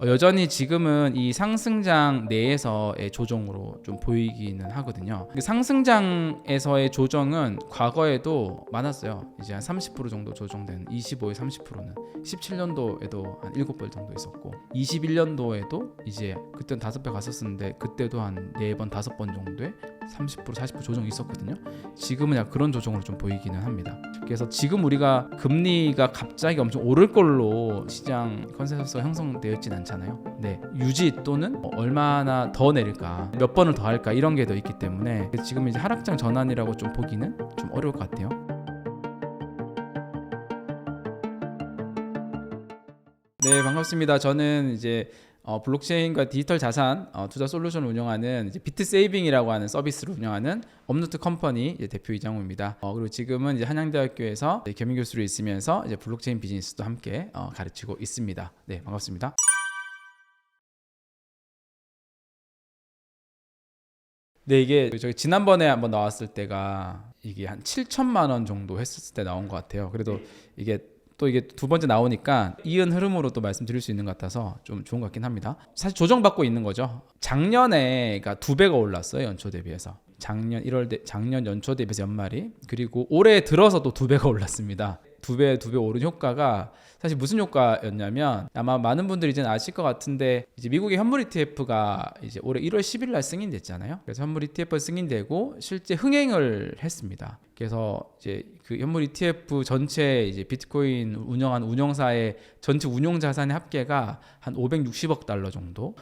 여전히 지금은 이 상승장 내에서의 조정으로 좀 보이기는 하거든요. 그 상승장에서의 조정은 과거에도 많았어요. 이제 한 30% 정도 조정된 25에 30%는 17년도에도 한 7번 정도 있었고 21년도에도 이제 그때는 5배 갔었는데 그때도 한 4번 5번 정도의 30% 40% 조정이 있었거든요. 지금은 약간 그런 조정으로 좀 보이기는 합니다. 그래서 지금 우리가 금리가 갑자기 엄청 오를 걸로 시장 컨센서스가 형성되어 있진 않잖아요. 네, 유지 또는 얼마나 더 내릴까, 몇 번을 더 할까 이런 게 더 있기 때문에 지금 이제 하락장 전환이라고 좀 보기는 좀 어려울 것 같아요. 네, 반갑습니다. 저는 이제 블록체인과 디지털 자산 투자 솔루션을 운영하는 이제 비트세이빙이라고 하는 서비스를 운영하는 업노트 컴퍼니 이제 대표 이장우입니다. 그리고 지금은 이제 한양대학교에서 겸임 교수로 있으면서 이제 블록체인 비즈니스도 함께 가르치고 있습니다. 네, 반갑습니다. 네, 이게 저희 지난번에 한번 나왔을 때가 이게 한 7천만 원 정도 했을 때 나온 것 같아요. 그래도 이게 또 이게 두 번째 나오니까 이은 흐름으로 또 말씀드릴 수 있는 것 같아서 좀 좋은 것 같긴 합니다. 사실 조정받고 있는 거죠. 작년에가 2배가 올랐어요. 연초 대비해서. 작년 연초 대비해서 연말이. 그리고 올해 들어서도 2배가 올랐습니다. 2배 오른 효과가 사실 무슨 효과였냐면 아마 많은 분들이 이제 아실 것 같은데 이제 미국의 현물 ETF가 이제 올해 1월 10일 날 승인됐잖아요. 그래서 현물 ETF가 승인되고 실제 흥행을 했습니다. 그래서 이제 그 현물 ETF 전체 이제 비트코인 운영한 운영사의 전체 운용 자산의 합계가 한 560억 달러 정도.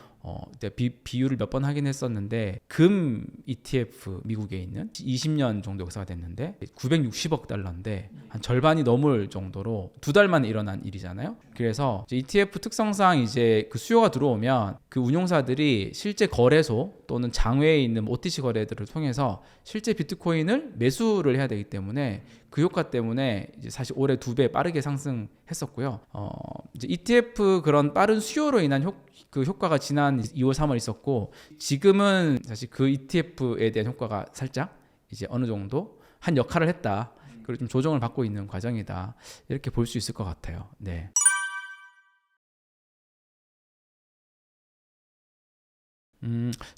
비율을 몇 번 하긴 했었는데 금 ETF 미국에 있는 20년 정도 역사가 됐는데 960억 달러인데 한 절반이 넘을 정도로 2달 만에 일어난 일이잖아요. 그래서 ETF 특성상 이제 그 수요가 들어오면 그 운용사들이 실제 거래소 또는 장외에 있는 OTC 거래들을 통해서 실제 비트코인을 매수를 해야 되기 때문에 그 효과 때문에 이제 사실 올해 2배 빠르게 상승했었고요. 이제 ETF 그런 빠른 수요로 인한 그 효과가 지난 2월 3월 있었고 지금은 사실 그 ETF에 대한 효과가 살짝 이제 어느 정도 한 역할을 했다. 그리고 좀 조정을 받고 있는 과정이다. 이렇게 볼 수 있을 것 같아요. 네.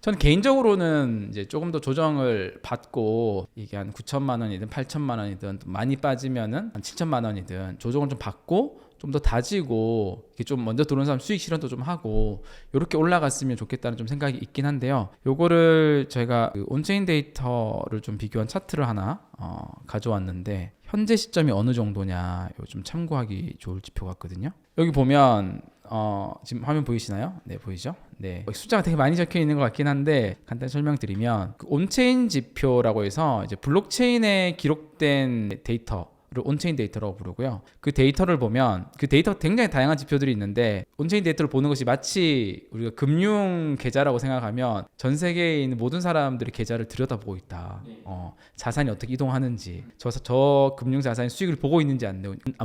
저는 개인적으로는 이제 조금 더 조정을 받고 이게 한 9천만 원이든 8천만 원이든 많이 빠지면은 한 7천만 원이든 조정을 좀 받고 좀 더 다지고 이렇게 좀 먼저 들어온 사람 수익 실현도 좀 하고 이렇게 올라갔으면 좋겠다는 좀 생각이 있긴 한데요. 요거를 제가 그 온체인 데이터를 좀 비교한 차트를 하나 가져왔는데 현재 시점이 어느 정도냐 요 좀 참고하기 좋을 지표 같거든요. 여기 보면 지금 화면 보이시나요? 네, 보이죠? 네. 숫자가 되게 많이 적혀 있는 것 같긴 한데 간단히 설명드리면 그 온체인 지표라고 해서 이제 블록체인에 기록된 데이터 를 온체인 데이터라고 부르고요. 그 데이터를 보면 그 데이터가 굉장히 다양한 지표들이 있는데 온체인 데이터를 보는 것이 마치 우리가 금융 계좌라고 생각하면 전 세계에 있는 모든 사람들의 계좌를 들여다보고 있다. 자산이 어떻게 이동하는지 저 금융 자산의 수익을 보고 있는지 안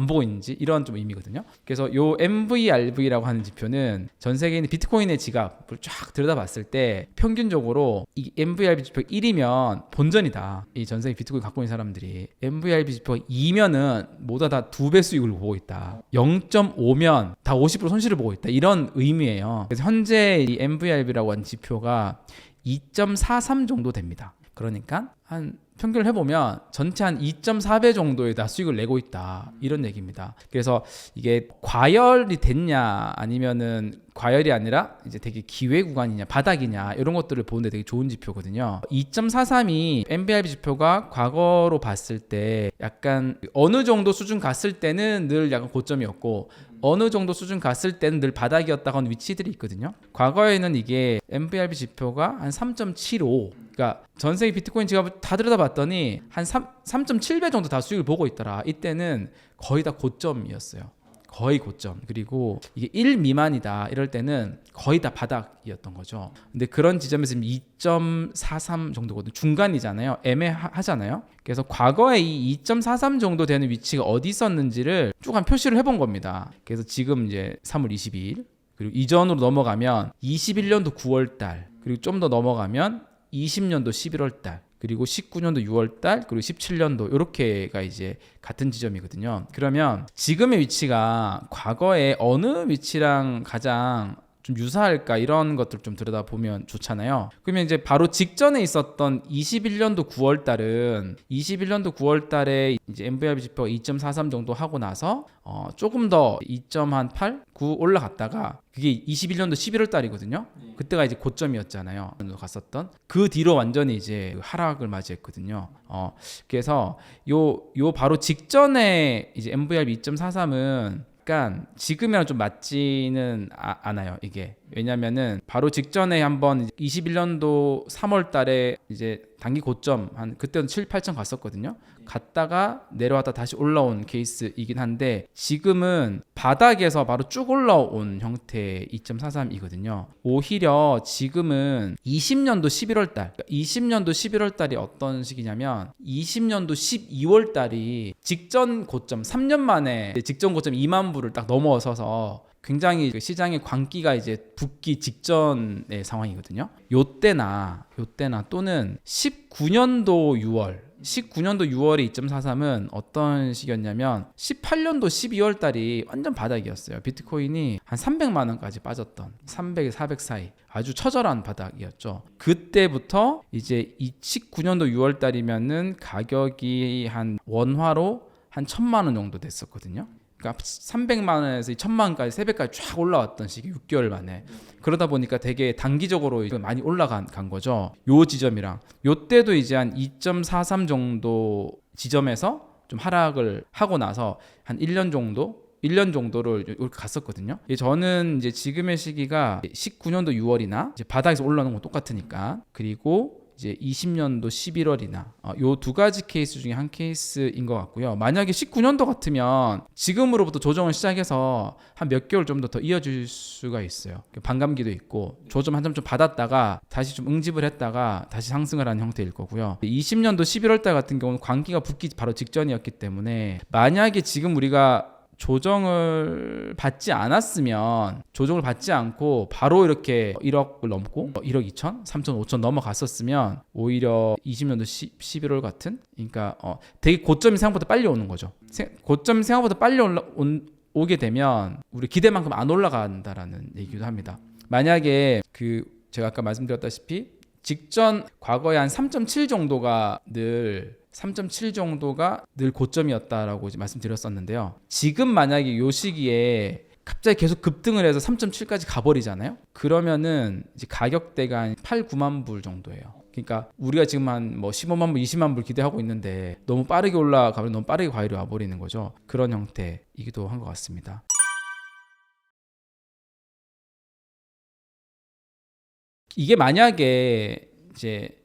보고 있는지 이런 좀 의미거든요. 그래서 요 MVRV라고 하는 지표는 전 세계에 있는 비트코인의 지갑을 쫙 들여다봤을 때 평균적으로 이 MVRV 지표 1이면 본전이다. 이 전 세계 비트코인 갖고 있는 사람들이 MVRV 지표가 2면은 모두 다 2배 수익을 보고 있다. 0.5면 다 50% 손실을 보고 있다. 이런 의미예요. 그래서 현재 이 MVRV라고 하는 지표가 2.43 정도 됩니다. 그러니까 한 평균을 해보면 전체 한 2.4배 정도의 다 수익을 내고 있다. 이런 얘기입니다. 그래서 이게 과열이 됐냐 아니면은 과열이 아니라 이제 되게 기회 구간이냐 바닥이냐 이런 것들을 보는데 되게 좋은 지표거든요. 2.43이 MBRV 지표가 과거로 봤을 때 약간 어느 정도 수준 갔을 때는 늘 약간 고점이었고 어느 정도 수준 갔을 때는 늘 바닥이었다고 하는 위치들이 있거든요. 과거에는 이게 MBRV 지표가 한 3.75 그러니까 전 세계 비트코인 지갑을 다 들여다봤더니 한 3.7배 정도 다 수익을 보고 있더라. 이때는 거의 다 고점이었어요. 거의 고점. 그리고 이게 1 미만이다 이럴 때는 거의 다 바닥이었던 거죠. 근데 그런 지점에서 2.43 정도거든요. 중간이잖아요. 애매하잖아요. 그래서 과거에 이 2.43 정도 되는 위치가 어디 있었는지를 쭉 한 표시를 해본 겁니다. 그래서 지금 이제 3월 22일 그리고 이전으로 넘어가면 21년도 9월 달 그리고 좀 더 넘어가면 20년도 11월 달 그리고 19년도 6월 달 그리고 17년도 이렇게가 이제 같은 지점이거든요. 그러면 지금의 위치가 과거에 어느 위치랑 가장 좀 유사할까 이런 것들 좀 들여다보면 좋잖아요. 그러면 이제 바로 직전에 있었던 21년도 9월 달은 21년도 9월 달에 이제 MVRV 지표가 2.43 정도 하고 나서 조금 더 2.8, 9 올라갔다가 그게 21년도 11월 달이거든요. 그때가 이제 고점이었잖아요. 갔었던 그 뒤로 완전히 이제 하락을 맞이했거든요. 그래서 요 바로 직전에 이제 MVRV 2.43은 약간 지금이랑 좀 맞지는 않아요. 이게 왜냐면은 바로 직전에 한번 21년도 3월 달에 이제 단기 고점 한 그때는 7, 8천 갔었거든요. 갔다가 내려왔다 다시 올라온 케이스이긴 한데 지금은 바닥에서 바로 쭉 올라온 형태의 2.43이거든요. 오히려 지금은 20년도 11월 달, 20년도 11월 달이 어떤 시기냐면 20년도 12월 달이 직전 고점 3년 만에 직전 고점 2만 부를 딱 넘어서서 굉장히 시장의 광기가 이제 붙기 직전의 상황이거든요. 요때나 또는 19년도 6월에 2.43은 어떤 시기였냐면 18년도 12월 달이 완전 바닥이었어요. 비트코인이 한 300만 원까지 빠졌던 300, 400 사이 아주 처절한 바닥이었죠. 그때부터 이제 19년도 6월 달이면은 가격이 한 원화로 한 1,000만 원 정도 됐었거든요. 그러니까 300만 원에서 1,000만 원까지 3배까지 쫙 올라왔던 시기 6개월 만에. 그러다 보니까 되게 단기적으로 많이 올라간 거죠. 요 지점이랑 요때도 이제 한 2.43 정도 지점에서 좀 하락을 하고 나서 한 1년 정도를 이렇게 갔었거든요. 저는 이제 지금의 시기가 19년도 6월이나 이제 바닥에서 올라오는 건 똑같으니까 그리고 이제 20년도 11월이나 요 두 가지 케이스 중에 한 케이스인 것 같고요. 만약에 19년도 같으면 지금으로부터 조정을 시작해서 한 몇 개월 좀 더 이어질 수가 있어요. 반감기도 있고 조정 한 점 좀 받았다가 다시 좀 응집을 했다가 다시 상승을 하는 형태일 거고요. 20년도 11월 달 같은 경우는 광기가 붙기 바로 직전이었기 때문에 만약에 지금 우리가 조정을 받지 않고 바로 이렇게 1억을 넘고 1억 2천, 3천, 5천 넘어갔었으면 오히려 20년도 11월 같은 그러니까 되게 고점이 생각보다 빨리 오는 거죠. 고점이 생각보다 빨리 오게 되면 우리 기대만큼 안 올라간다라는 얘기도 합니다. 만약에 제가 아까 말씀드렸다시피 직전 과거에 한 3.7 정도가 늘 고점이었다라고 이제 말씀드렸었는데요. 지금 만약에 이 시기에 갑자기 계속 급등을 해서 3.7까지 가버리잖아요. 그러면은 이제 가격대가 한 8, 9만 불 정도예요. 그러니까 우리가 지금 한 뭐 15만 불, 20만 불 기대하고 있는데 너무 빠르게 올라가면 너무 빠르게 과열이 와버리는 거죠. 그런 형태이기도 한 것 같습니다. 이게 만약에 이제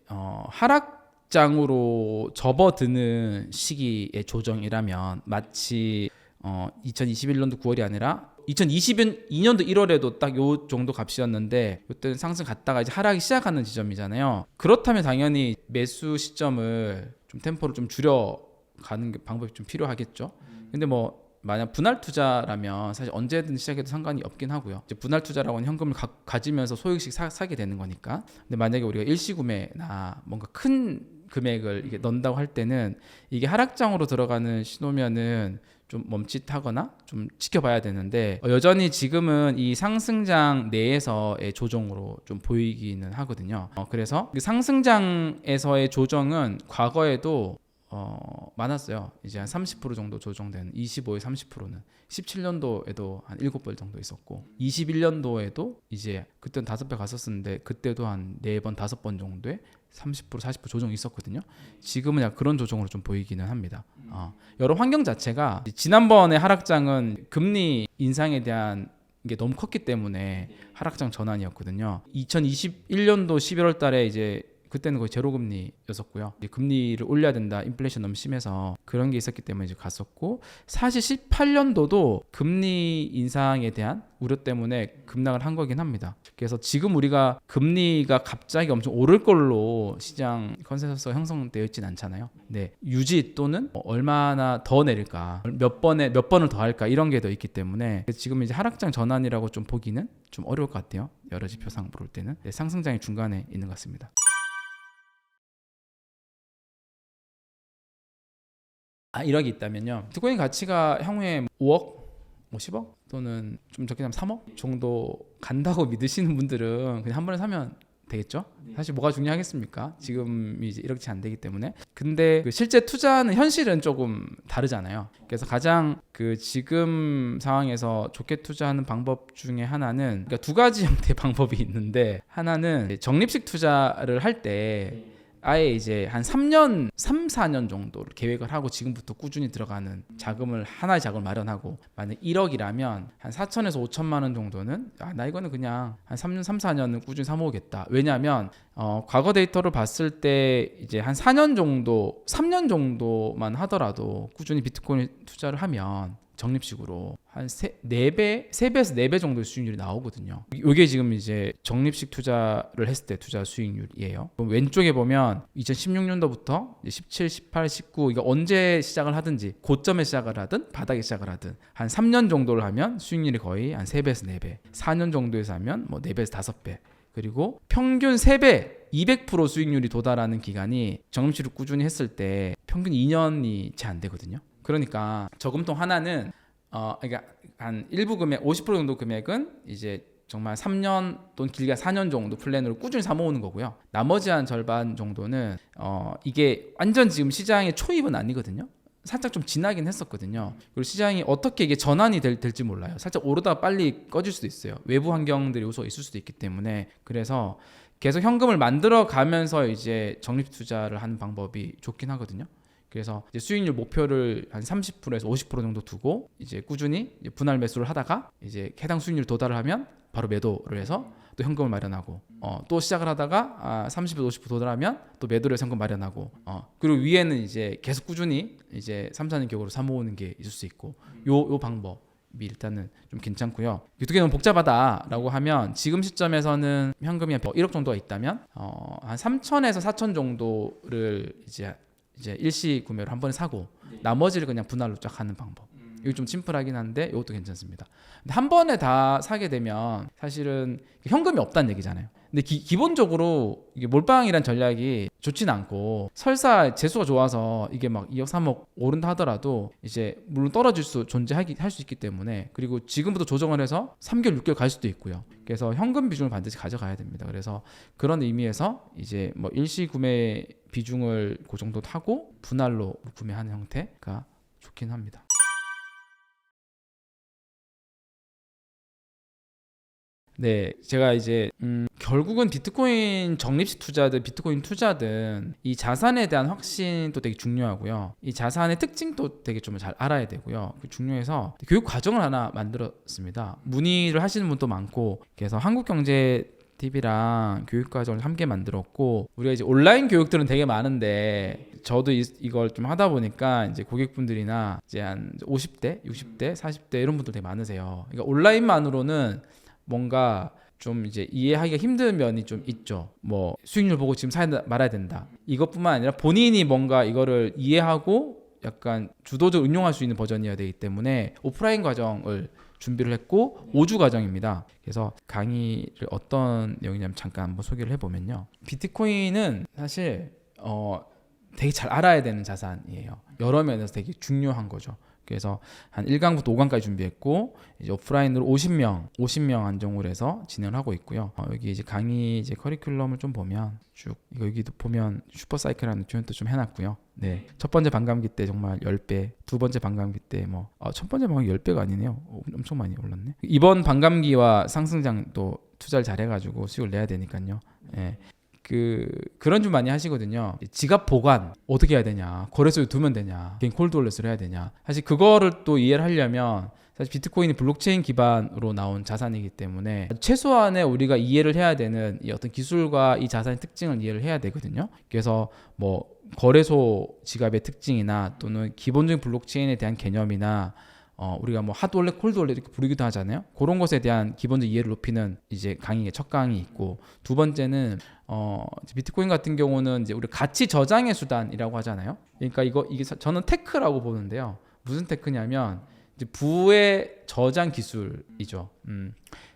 하락장으로 접어드는 시기의 조정이라면 마치 2021년도 9월이 아니라 2022년도 1월에도 딱 요 정도 값이었는데 이때는 상승 갔다가 이제 하락이 시작하는 지점이잖아요. 그렇다면 당연히 매수 시점을 좀 템포를 좀 줄여가는 방법이 좀 필요하겠죠. 근데 뭐 만약 분할 투자라면 사실 언제든 시작해도 상관이 없긴 하고요. 이제 분할 투자라고는 현금을 가지면서 소액씩 사게 되는 거니까. 근데 만약에 우리가 일시구매나 뭔가 큰 금액을 이게 넣는다고 할 때는 이게 하락장으로 들어가는 신호면은 좀 멈칫하거나 좀 지켜봐야 되는데 여전히 지금은 이 상승장 내에서의 조정으로 좀 보이기는 하거든요. 그래서 그 상승장에서의 조정은 과거에도 많았어요. 이제 한 30% 정도 조정된 25에 30%는 17년도에도 한 7번 정도 있었고 21년도에도 이제 그때는 5배 갔었었는데 그때도 한 4번 5번 정도의 30% 40% 조정이 있었거든요. 지금은 약간 그런 조정으로 좀 보이기는 합니다. 여러 환경 자체가 지난번에 하락장은 금리 인상에 대한 게 너무 컸기 때문에 하락장 전환이었거든요. 2021년도 11월 달에 이제 그때는 거의 제로 금리였었고요. 금리를 올려야 된다. 인플레이션 너무 심해서 그런 게 있었기 때문에 이제 갔었고 사실 18년도도 금리 인상에 대한 우려 때문에 급락을 한 거긴 합니다. 그래서 지금 우리가 금리가 갑자기 엄청 오를 걸로 시장 컨센서스가 형성되어 있진 않잖아요. 네, 유지 또는 얼마나 더 내릴까, 몇 번을 더 할까 이런 게 더 있기 때문에 지금 이제 하락장 전환이라고 좀 보기는 좀 어려울 것 같아요. 여러 지표상 볼 때는 상승장이 중간에 있는 것 같습니다. 이력이 있다면요. 비트코인 가치가 향후에 5억, 50억 또는 좀 적게 하면 3억 정도 간다고 믿으시는 분들은 그냥 한 번에 사면 되겠죠? 사실 뭐가 중요하겠습니까? 지금이 이제 이렇게 안 되기 때문에. 근데 그 실제 투자는 현실은 조금 다르잖아요. 그래서 가장 그 지금 상황에서 좋게 투자하는 방법 중에 하나는, 그러니까 두 가지 형태의 방법이 있는데, 하나는 적립식 투자를 할 때 아예 이제 한 3년, 3, 4년 정도를 계획을 하고 지금부터 꾸준히 들어가는 자금을, 하나의 자금을 마련하고, 만약 1억이라면 한 4천에서 5천만 원 정도는 나 이거는 그냥 한 3년, 3, 4년은 꾸준히 사모으겠다. 왜냐하면 과거 데이터를 봤을 때 이제 한 4년 정도, 3년 정도만 하더라도 꾸준히 비트코인 투자를 하면 적립식으로 한 3배에서 4배 정도의 수익률이 나오거든요. 이게 지금 이제 적립식 투자를 했을 때 투자 수익률이에요. 왼쪽에 보면 2016년도부터 17, 18, 19 이거 언제 시작을 하든지, 고점에 시작을 하든 바닥에 시작을 하든 한 3년 정도를 하면 수익률이 거의 한 3배에서 4배, 4년 정도에서 하면 뭐 4배에서 5배, 그리고 평균 3배 200% 수익률이 도달하는 기간이 적립식을 꾸준히 했을 때 평균 2년이 채 안 되거든요. 그러니까 저금통 하나는 그러니까 한 일부 금액 50% 정도 금액은 이제 정말 3년 또는 길게 4년 정도 플랜으로 꾸준히 사 모으는 거고요. 나머지 한 절반 정도는 이게 완전 지금 시장의 초입은 아니거든요. 살짝 좀 지나긴 했었거든요. 그리고 시장이 어떻게 이게 전환이 될지 몰라요. 살짝 오르다가 빨리 꺼질 수도 있어요. 외부 환경들이 요소가 있을 수도 있기 때문에. 그래서 계속 현금을 만들어 가면서 이제 적립 투자를 하는 방법이 좋긴 하거든요. 그래서 이제 수익률 목표를 한 30%에서 50% 정도 두고 이제 꾸준히 이제 분할 매수를 하다가 이제 해당 수익률 도달을 하면 바로 매도를 해서 또 현금을 마련하고, 또 시작을 하다가 30에서 50% 도달하면 또 매도를 해서 현금 마련하고, 그리고 위에는 이제 계속 꾸준히 이제 3, 4년 격으로 사 모으는 게 있을 수 있고, 요 방법이 일단은 좀 괜찮고요. 어떻게 너무 복잡하다라고 하면 지금 시점에서는 현금이 한 1억 정도가 있다면 한 3천에서 4천 정도를 이제 일시 구매로 한 번에 사고 나머지를 그냥 분할로 쫙 하는 방법. 이거 좀 심플하긴 한데 이것도 괜찮습니다. 근데 한 번에 다 사게 되면 사실은 현금이 없다는 얘기잖아요. 근데 기본적으로 이게 몰빵이란 전략이 좋진 않고, 설사 재수가 좋아서 이게 막 2억 3억 오른다 하더라도 이제 물론 떨어질 수 할 수 있기 때문에, 그리고 지금부터 조정을 해서 3개월 6개월 갈 수도 있고요. 그래서 현금 비중을 반드시 가져가야 됩니다. 그래서 그런 의미에서 이제 뭐 일시 구매 비중을 그 정도 하고 분할로 구매하는 형태가 좋긴 합니다. 네, 제가 이제 결국은 비트코인 적립식 투자든 비트코인 투자든 이 자산에 대한 확신도 되게 중요하고요. 이 자산의 특징도 되게 좀 잘 알아야 되고요. 중요해서 교육 과정을 하나 만들었습니다. 문의를 하시는 분도 많고, 그래서 한국경제 TV랑 교육과정을 함께 만들었고, 우리가 이제 온라인 교육들은 되게 많은데 저도 이걸 좀 하다 보니까 이제 고객분들이나 이제 한 50대, 60대, 40대 이런 분들 되게 많으세요. 그러니까 온라인만으로는 뭔가 좀 이제 이해하기가 힘든 면이 좀 있죠. 뭐 수익률 보고 지금 사야 말아야 된다, 이것뿐만 아니라 본인이 뭔가 이거를 이해하고 약간 주도적으로 응용할 수 있는 버전이어야 되기 때문에 오프라인 과정을 준비를 했고 5주 과정입니다. 그래서 강의를 어떤 내용이냐면 잠깐 한번 소개를 해보면요. 비트코인은 사실 되게 잘 알아야 되는 자산이에요. 여러 면에서 되게 중요한 거죠. 그래서 한 1강부터 5강까지 준비했고, 이제 오프라인으로 50명 안정으로 해서 진행을 하고 있고요. 여기 이제 강의 이제 커리큘럼을 좀 보면 쭉 여기도 보면 슈퍼사이클이라는 표현도 좀 해놨고요. 네, 첫 번째 반감기 때 정말 10배, 두 번째 반감기 때 첫 번째 반감기 10배가 아니네요. 엄청 많이 올랐네. 이번 반감기와 상승장도 투자를 잘 해가지고 수익을 내야 되니까요. 네. 그런 좀 많이 하시거든요. 지갑 보관 어떻게 해야 되냐, 거래소에 두면 되냐, 개인 콜드월렛을 해야 되냐. 사실 그거를 또 이해를 하려면 사실 비트코인이 블록체인 기반으로 나온 자산이기 때문에 최소한의 우리가 이해를 해야 되는 이 어떤 기술과 이 자산의 특징을 이해를 해야 되거든요. 그래서 뭐 거래소 지갑의 특징이나 또는 기본적인 블록체인에 대한 개념이나 우리가 뭐 핫월렛, 콜드월렛 이렇게 부르기도 하잖아요. 그런 것에 대한 기본적 이해를 높이는 이제 강의의 첫 강의 있고, 두 번째는 비트코인 같은 경우는 이제 우리 가치 저장의 수단이라고 하잖아요. 그러니까 이게 저는 테크라고 보는데요. 무슨 테크냐면 이제 부의 저장 기술이죠.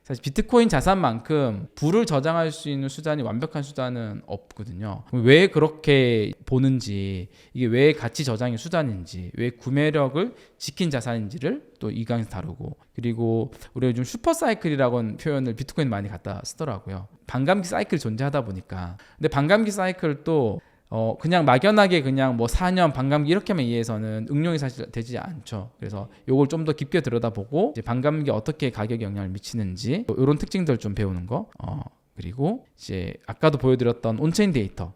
사실 비트코인 자산만큼 부를 저장할 수 있는 수단이 완벽한 수단은 없거든요. 왜 그렇게 보는지, 이게 왜 가치 저장의 수단인지, 왜 구매력을 지킨 자산인지를 또 이 강에서 다루고, 그리고 우리가 요즘 슈퍼 사이클이라고는 표현을 비트코인 많이 갖다 쓰더라고요. 반감기 사이클이 존재하다 보니까. 근데 반감기 사이클도 그냥 막연하게 그냥 뭐 4년 반감기 이렇게만 이해해서는 응용이 사실 되지 않죠. 그래서 요걸 좀 더 깊게 들여다보고 이제 반감기 어떻게 가격에 영향을 미치는지 이런 특징들 좀 배우는 거. 그리고 이제 아까도 보여드렸던 온체인 데이터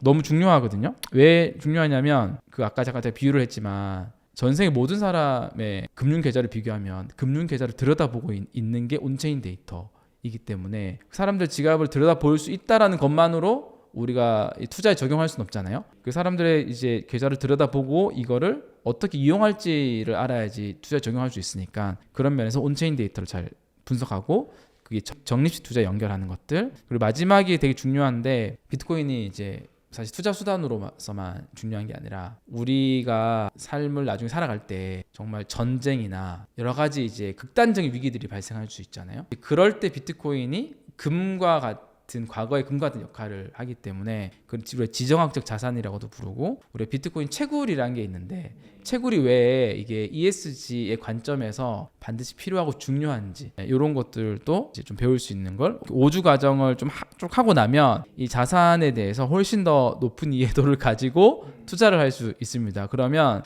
너무 중요하거든요. 왜 중요하냐면 그 아까 잠깐 제가 비유를 했지만 전 세계 모든 사람의 금융 계좌를 비교하면 금융 계좌를 들여다보고 있는 게 온체인 데이터이기 때문에 사람들 지갑을 들여다볼 수 있다라는 것만으로 우리가 투자에 적용할 수는 없잖아요. 그 사람들의 이제 계좌를 들여다보고 이거를 어떻게 이용할지를 알아야지 투자에 적용할 수 있으니까 그런 면에서 온체인 데이터를 잘 분석하고 그게 적립식 투자에 연결하는 것들. 그리고 마지막이 되게 중요한데 비트코인이 이제 사실 투자 수단으로서만 중요한 게 아니라 우리가 삶을 나중에 살아갈 때 정말 전쟁이나 여러 가지 이제 극단적인 위기들이 발생할 수 있잖아요. 그럴 때 비트코인이 금과 같은 과거의 금과 같은 역할을 하기 때문에 그 우리가 지정학적 자산이라고도 부르고 우리 비트코인 채굴이라는 게 있는데 채굴이 왜 이게 ESG의 관점에서 반드시 필요하고 중요한지 이런 것들도 이제 좀 배울 수 있는 걸 5주 과정을 좀 쭉 하고 나면 이 자산에 대해서 훨씬 더 높은 이해도를 가지고 투자를 할 수 있습니다. 그러면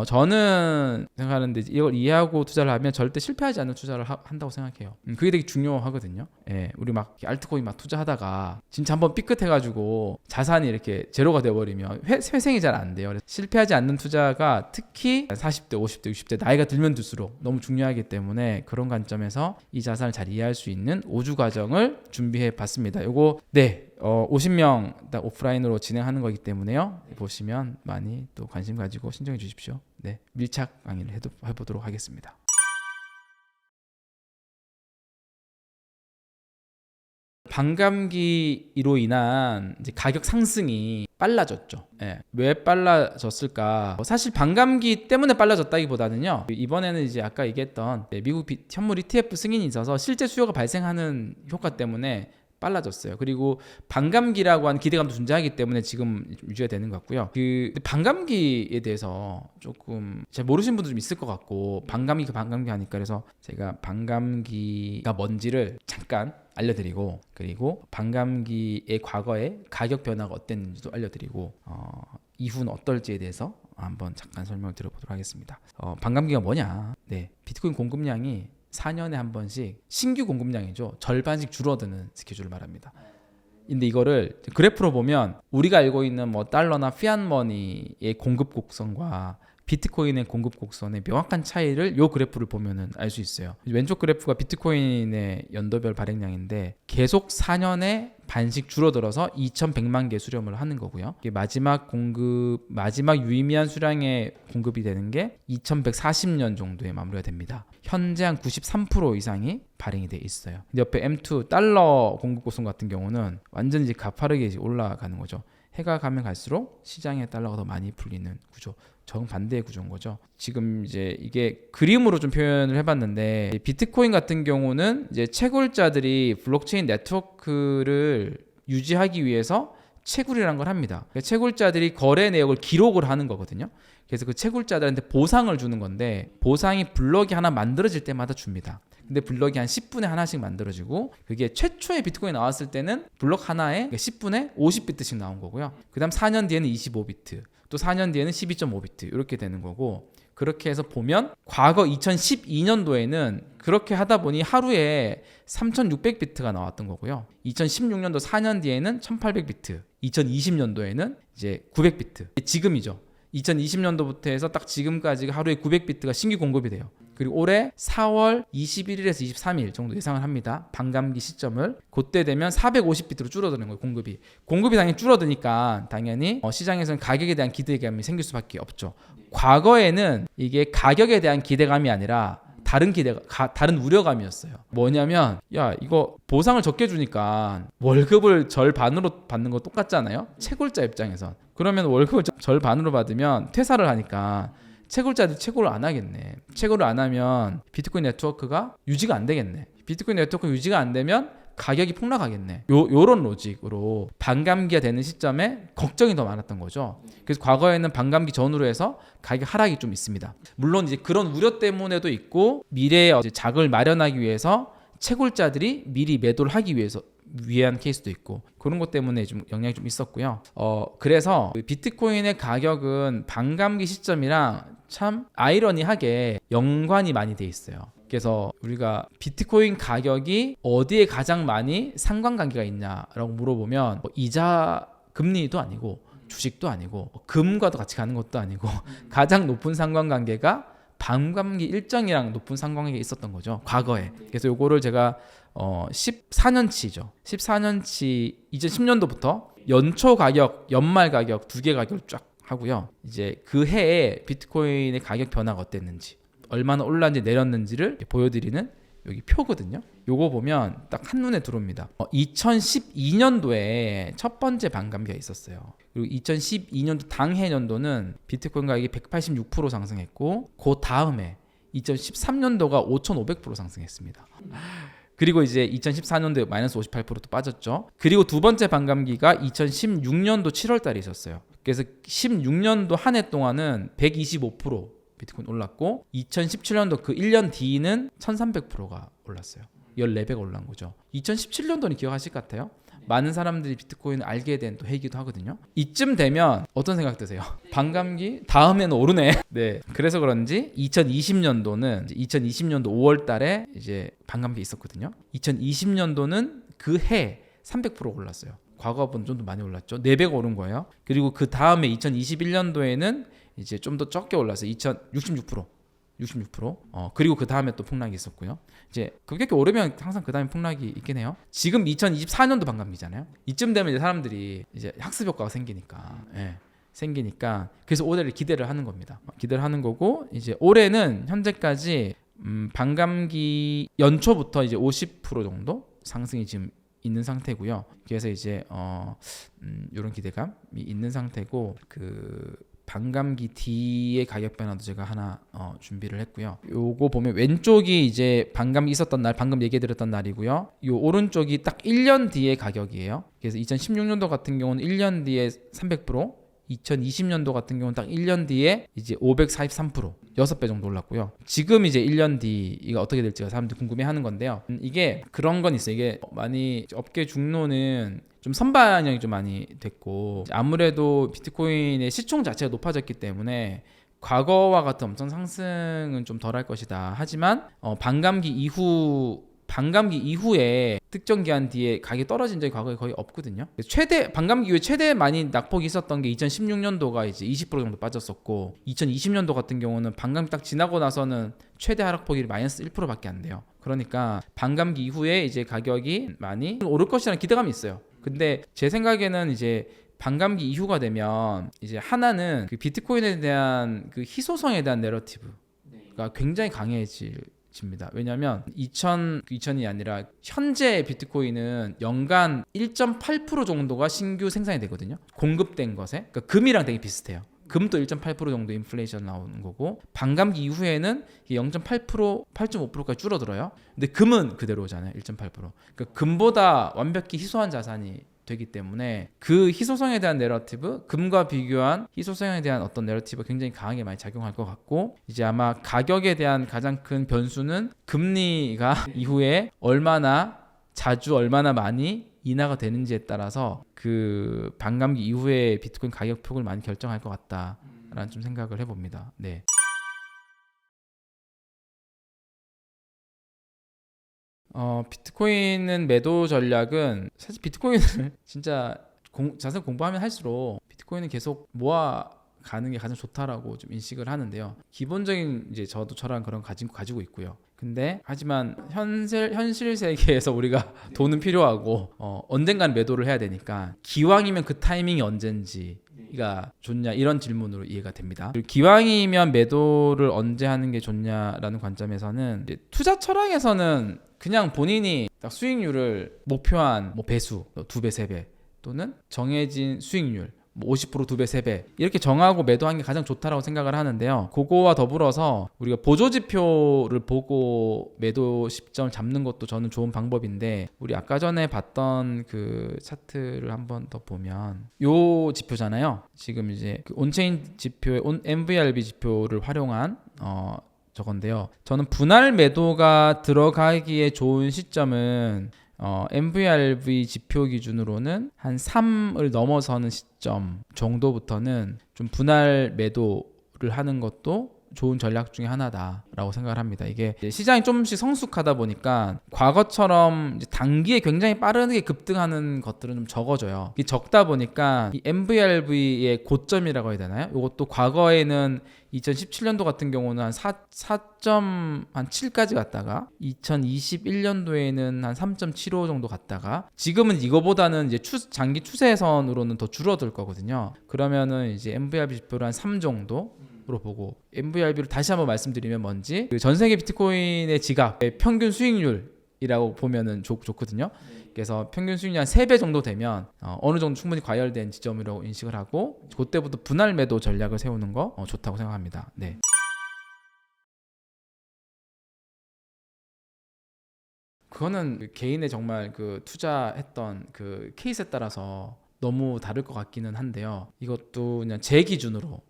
저는 생각하는데 이걸 이해하고 투자를 하면 절대 실패하지 않는 투자를 한다고 생각해요. 그게 되게 중요하거든요. 예, 우리 막 알트코인 막 투자하다가 진짜 한번 삐끗해가지고 자산이 이렇게 제로가 돼버리면 회생이 잘 안 돼요. 그래서 실패하지 않는 투자가 특히 40대, 50대, 60대 나이가 들면 들수록 너무 중요하기 때문에 그런 관점에서 이 자산을 잘 이해할 수 있는 5주 과정을 준비해 봤습니다. 요거 50명 딱 오프라인으로 진행하는 거기 때문에요. 보시면 많이 또 관심 가지고 신청해 주십시오. 네, 밀착 강의를 해보도록 하겠습니다. 반감기로 인한 이제 가격 상승이 빨라졌죠. 예. 왜 빨라졌을까? 사실 반감기 때문에 빨라졌다기보다는요. 이번에는 이제 아까 얘기했던 미국 현물 ETF 승인이 있어서 실제 수요가 발생하는 효과 때문에 빨라졌어요. 그리고 반감기라고 하는 기대감도 존재하기 때문에 지금 유지가 되는 것 같고요. 그 반감기에 대해서 조금 잘 모르시는 분도 좀 있을 것 같고 반감기 하니까 그래서 제가 반감기가 뭔지를 잠깐 알려드리고 그리고 반감기의 과거에 가격 변화가 어땠는지도 알려드리고 이후는 어떨지에 대해서 한번 잠깐 설명을 드려보도록 하겠습니다. 반감기가 뭐냐? 네, 비트코인 공급량이 4년에 한 번씩 신규 공급량이죠. 절반씩 줄어드는 스케줄을 말합니다. 근데 이거를 그래프로 보면 우리가 알고 있는 뭐 달러나 피앗머니의 공급 곡선과 비트코인의 공급 곡선의 명확한 차이를 이 그래프를 보면은 알 수 있어요. 왼쪽 그래프가 비트코인의 연도별 발행량인데 계속 4년에 반씩 줄어들어서 2,100만 개 수렴을 하는 거고요. 이게 마지막 유의미한 수량의 공급이 되는 게 2,140년 정도에 마무리가 됩니다. 현재 한 93% 이상이 발행이 돼 있어요. 근데 옆에 M2 달러 공급 곡선 같은 경우는 완전히 이제 가파르게 올라가는 거죠. 해가 가면 갈수록 시장에 달러가 더 많이 풀리는 구조. 정반대의 구조인 거죠. 지금 이제 이게 그림으로 좀 표현을 해봤는데 비트코인 같은 경우는 이제 채굴자들이 블록체인 네트워크를 유지하기 위해서 채굴이라는 걸 합니다. 채굴자들이 거래 내역을 기록을 하는 거거든요. 그래서 그 채굴자들한테 보상을 주는 건데 보상이 블럭이 하나 만들어질 때마다 줍니다. 근데 블럭이 한 10분에 하나씩 만들어지고 그게 최초의 비트코인이 나왔을 때는 블럭 하나에 10분에 50비트씩 나온 거고요. 그 다음 4년 뒤에는 25비트 또 4년 뒤에는 12.5비트 이렇게 되는 거고 그렇게 해서 보면 과거 2012년도에는 그렇게 하다 보니 하루에 3600비트가 나왔던 거고요. 2016년도 4년 뒤에는 1800비트 2020년도에는 이제 900비트 지금이죠. 2020년도부터 해서 딱 지금까지 하루에 900비트가 신규 공급이 돼요. 그리고 올해 4월 21일에서 23일 정도 예상을 합니다. 반감기 시점을 그때 되면 450비트로 줄어드는 거예요. 공급이 당연히 줄어드니까 당연히 시장에서는 가격에 대한 기대감이 생길 수밖에 없죠. 과거에는 이게 가격에 대한 기대감이 아니라 다른 우려감이었어요. 뭐냐면 야 이거 보상을 적게 주니까 월급을 절반으로 받는 거 똑같잖아요. 채굴자 입장에선. 그러면 월급을 절반으로 받으면 퇴사를 하니까 채굴자들이 채굴을 안 하겠네. 채굴을 안 하면 비트코인 네트워크가 유지가 안 되겠네. 비트코인 네트워크 유지가 안 되면 가격이 폭락하겠네. 요런 로직으로 반감기가 되는 시점에 걱정이 더 많았던 거죠. 그래서 과거에는 반감기 전후로 해서 가격 하락이 좀 있습니다. 물론 이제 그런 우려 때문에도 있고 미래에 자금을 마련하기 위해서 채굴자들이 미리 매도를 하기 위한 케이스도 있고 그런 것 때문에 좀 영향이 좀 있었고요. 그래서 비트코인의 가격은 반감기 시점이랑 참 아이러니하게 연관이 많이 돼 있어요. 그래서 우리가 비트코인 가격이 어디에 가장 많이 상관관계가 있냐라고 물어보면 이자 금리도 아니고 주식도 아니고 금과도 같이 가는 것도 아니고 가장 높은 상관관계가 반감기 일정이랑 높은 상관관계가 있었던 거죠. 과거에. 그래서 요거를 제가 14년치죠. 14년치 2010년도부터 연초 가격, 연말 가격 두 개 가격을 쫙 하고요. 이제 그 해에 비트코인의 가격 변화가 어땠는지, 얼마나 올랐는지 내렸는지를 보여드리는 여기 표거든요. 요거 보면 딱 한눈에 들어옵니다. 2012년도에 첫 번째 반감기가 있었어요. 그리고 2012년도 당해년도는 비트코인 가격이 186% 상승했고 그 다음에 2013년도가 5,500% 상승했습니다. 그리고 이제 2014년도에 마이너스 58%또 빠졌죠. 그리고 두 번째 반감기가 2016년도 7월 달에 있었어요. 그래서 16년도 한 해 동안은 125% 비트코인 올랐고 2017년도 그 1년 뒤는 1300%가 올랐어요. 14배가 올란 거죠. 2017년도는 기억하실 것 같아요. 많은 사람들이 비트코인을 알게 된 또 해기도 하거든요. 이쯤 되면 어떤 생각 드세요? 반감기 다음에는 오르네. 네. 그래서 그런지 2020년도는 2020년도 5월 달에 이제 반감기 있었거든요. 2020년도는 그 해 300% 올랐어요. 과거보다 좀 더 많이 올랐죠. 4배가 오른 거예요. 그리고 그 다음에 2021년도에는 이제 좀 더 적게 올랐어요. 66%. 그리고 그 다음에 또 폭락이 있었고요. 이제 그렇게 오르면 항상 그 다음에 폭락이 있긴 해요. 지금 2024년도 반감기잖아요. 이쯤 되면 이제 사람들이 이제 학습 효과가 생기니까, 그래서 올해를 기대를 하는 겁니다. 기대를 하는 거고 이제 올해는 현재까지 반감기 연초부터 이제 50% 정도 상승이 지금 있는 상태고요. 그래서 이제 이런 기대감이 있는 상태고 그 반감기 뒤의 가격 변화도 제가 하나 준비를 했고요. 요거 보면 왼쪽이 이제 반감기 있었던 날, 방금 얘기해드렸던 날이고요. 요 오른쪽이 딱 1년 뒤의 가격이에요. 그래서 2016년도 같은 경우는 1년 뒤에 300%, 2020년도 같은 경우는 딱 1년 뒤에 이제 543%, 6배 정도 올랐고요. 지금 이제 1년 뒤가 어떻게 될지가 사람들이 궁금해하는 건데요. 이게 그런 건 있어요. 이게 많이 업계 중로는 좀 선반영이 좀 많이 됐고 아무래도 비트코인의 시총 자체가 높아졌기 때문에 과거와 같은 엄청 상승은 좀 덜할 것이다. 하지만 반감기 이후에 특정 기간 뒤에 가격이 떨어진 적이 과거에 거의 없거든요. 반감기 이후에 최대 많이 낙폭이 있었던 게 2016년도가 이제 20% 정도 빠졌었고 2020년도 같은 경우는 반감기 딱 지나고 나서는 최대 하락폭이 마이너스 1%밖에 안 돼요. 그러니까 반감기 이후에 이제 가격이 많이 오를 것이라는 기대감이 있어요. 근데 제 생각에는 이제 반감기 이후가 되면 이제 하나는 그 비트코인에 대한 그 희소성에 대한 내러티브가 굉장히 강해집니다. 왜냐하면 2000이 아니라 현재 비트코인은 연간 1.8% 정도가 신규 생산이 되거든요. 공급된 것에. 그러니까 금이랑 되게 비슷해요. 금도 1.8% 정도 인플레이션 나오는 거고 반감기 이후에는 0.8%, 8.5%까지 줄어들어요. 근데 금은 그대로잖아요. 1.8%. 그러니까 금보다 완벽히 희소한 자산이 되기 때문에 그 희소성에 대한 내러티브, 금과 비교한 희소성에 대한 어떤 내러티브가 굉장히 강하게 많이 작용할 것 같고 이제 아마 가격에 대한 가장 큰 변수는 금리가 이후에 얼마나 자주 얼마나 많이 인하가 되는지에 따라서 그 반감기 이후에 비트코인 가격 폭을 많이 결정할 것 같다라는 좀 생각을 해봅니다. 네. 비트코인은 매도 전략은 사실 비트코인을 진짜 자세히 공부하면 할수록 비트코인은 계속 모아가는 게 가장 좋다라고 좀 인식을 하는데요. 기본적인 이제 저도 저랑 그런 가지고 있고요. 근데 하지만 현실 세계에서 우리가 돈은 필요하고 언젠가는 매도를 해야 되니까 기왕이면 그 타이밍이 언젠지가 좋냐 이런 질문으로 이해가 됩니다. 그리고 기왕이면 매도를 언제 하는 게 좋냐라는 관점에서는 이제 투자 철학에서는 그냥 본인이 딱 수익률을 목표한 배수 2배, 3배 또는 정해진 수익률 50% 2배, 3배 이렇게 정하고 매도하는 게 가장 좋다라고 생각을 하는데요. 그거와 더불어서 우리가 보조 지표를 보고 매도 시점을 잡는 것도 저는 좋은 방법인데, 우리 아까 전에 봤던 그 차트를 한번 더 보면 요 지표잖아요. 지금 이제 그 온체인 지표의 MVRV 지표를 활용한 저건데요. 저는 분할 매도가 들어가기에 좋은 시점은 MVRV 지표 기준으로는 한 3을 넘어서는 시점 정도부터는 좀 분할 매도를 하는 것도 좋은 전략 중에 하나다라고 생각을 합니다. 이게 시장이 조금씩 성숙하다 보니까 과거처럼 이제 단기에 굉장히 빠르게 급등하는 것들은 좀 적어져요. 이게 적다 보니까 이 MVRV의 고점이라고 해야 되나요? 이것도 과거에는 2017년도 같은 경우는 한 4.7까지 갔다가 2021년도에는 한 3.75 정도 갔다가 지금은 이거보다는 이제 장기 추세선으로는 더 줄어들 거거든요. 그러면은 이제 MVRV 지표를 한 3 정도 로 보고, MVRV를 다시 한번 말씀드리면 뭔지 그 전 세계 비트코인의 지갑의 평균 수익률이라고 보면은 좋거든요. 그래서 평균 수익률 한 3배 정도 되면 어느 정도 충분히 과열된 지점이라고 인식을 하고, 그때부터 분할 매도 전략을 세우는 거 좋다고 생각합니다. 네. 그거는 개인의 정말 그 투자했던 그 케이스에 따라서 너무 다를 것 같기는 한데요. 이것도 그냥 제 기준으로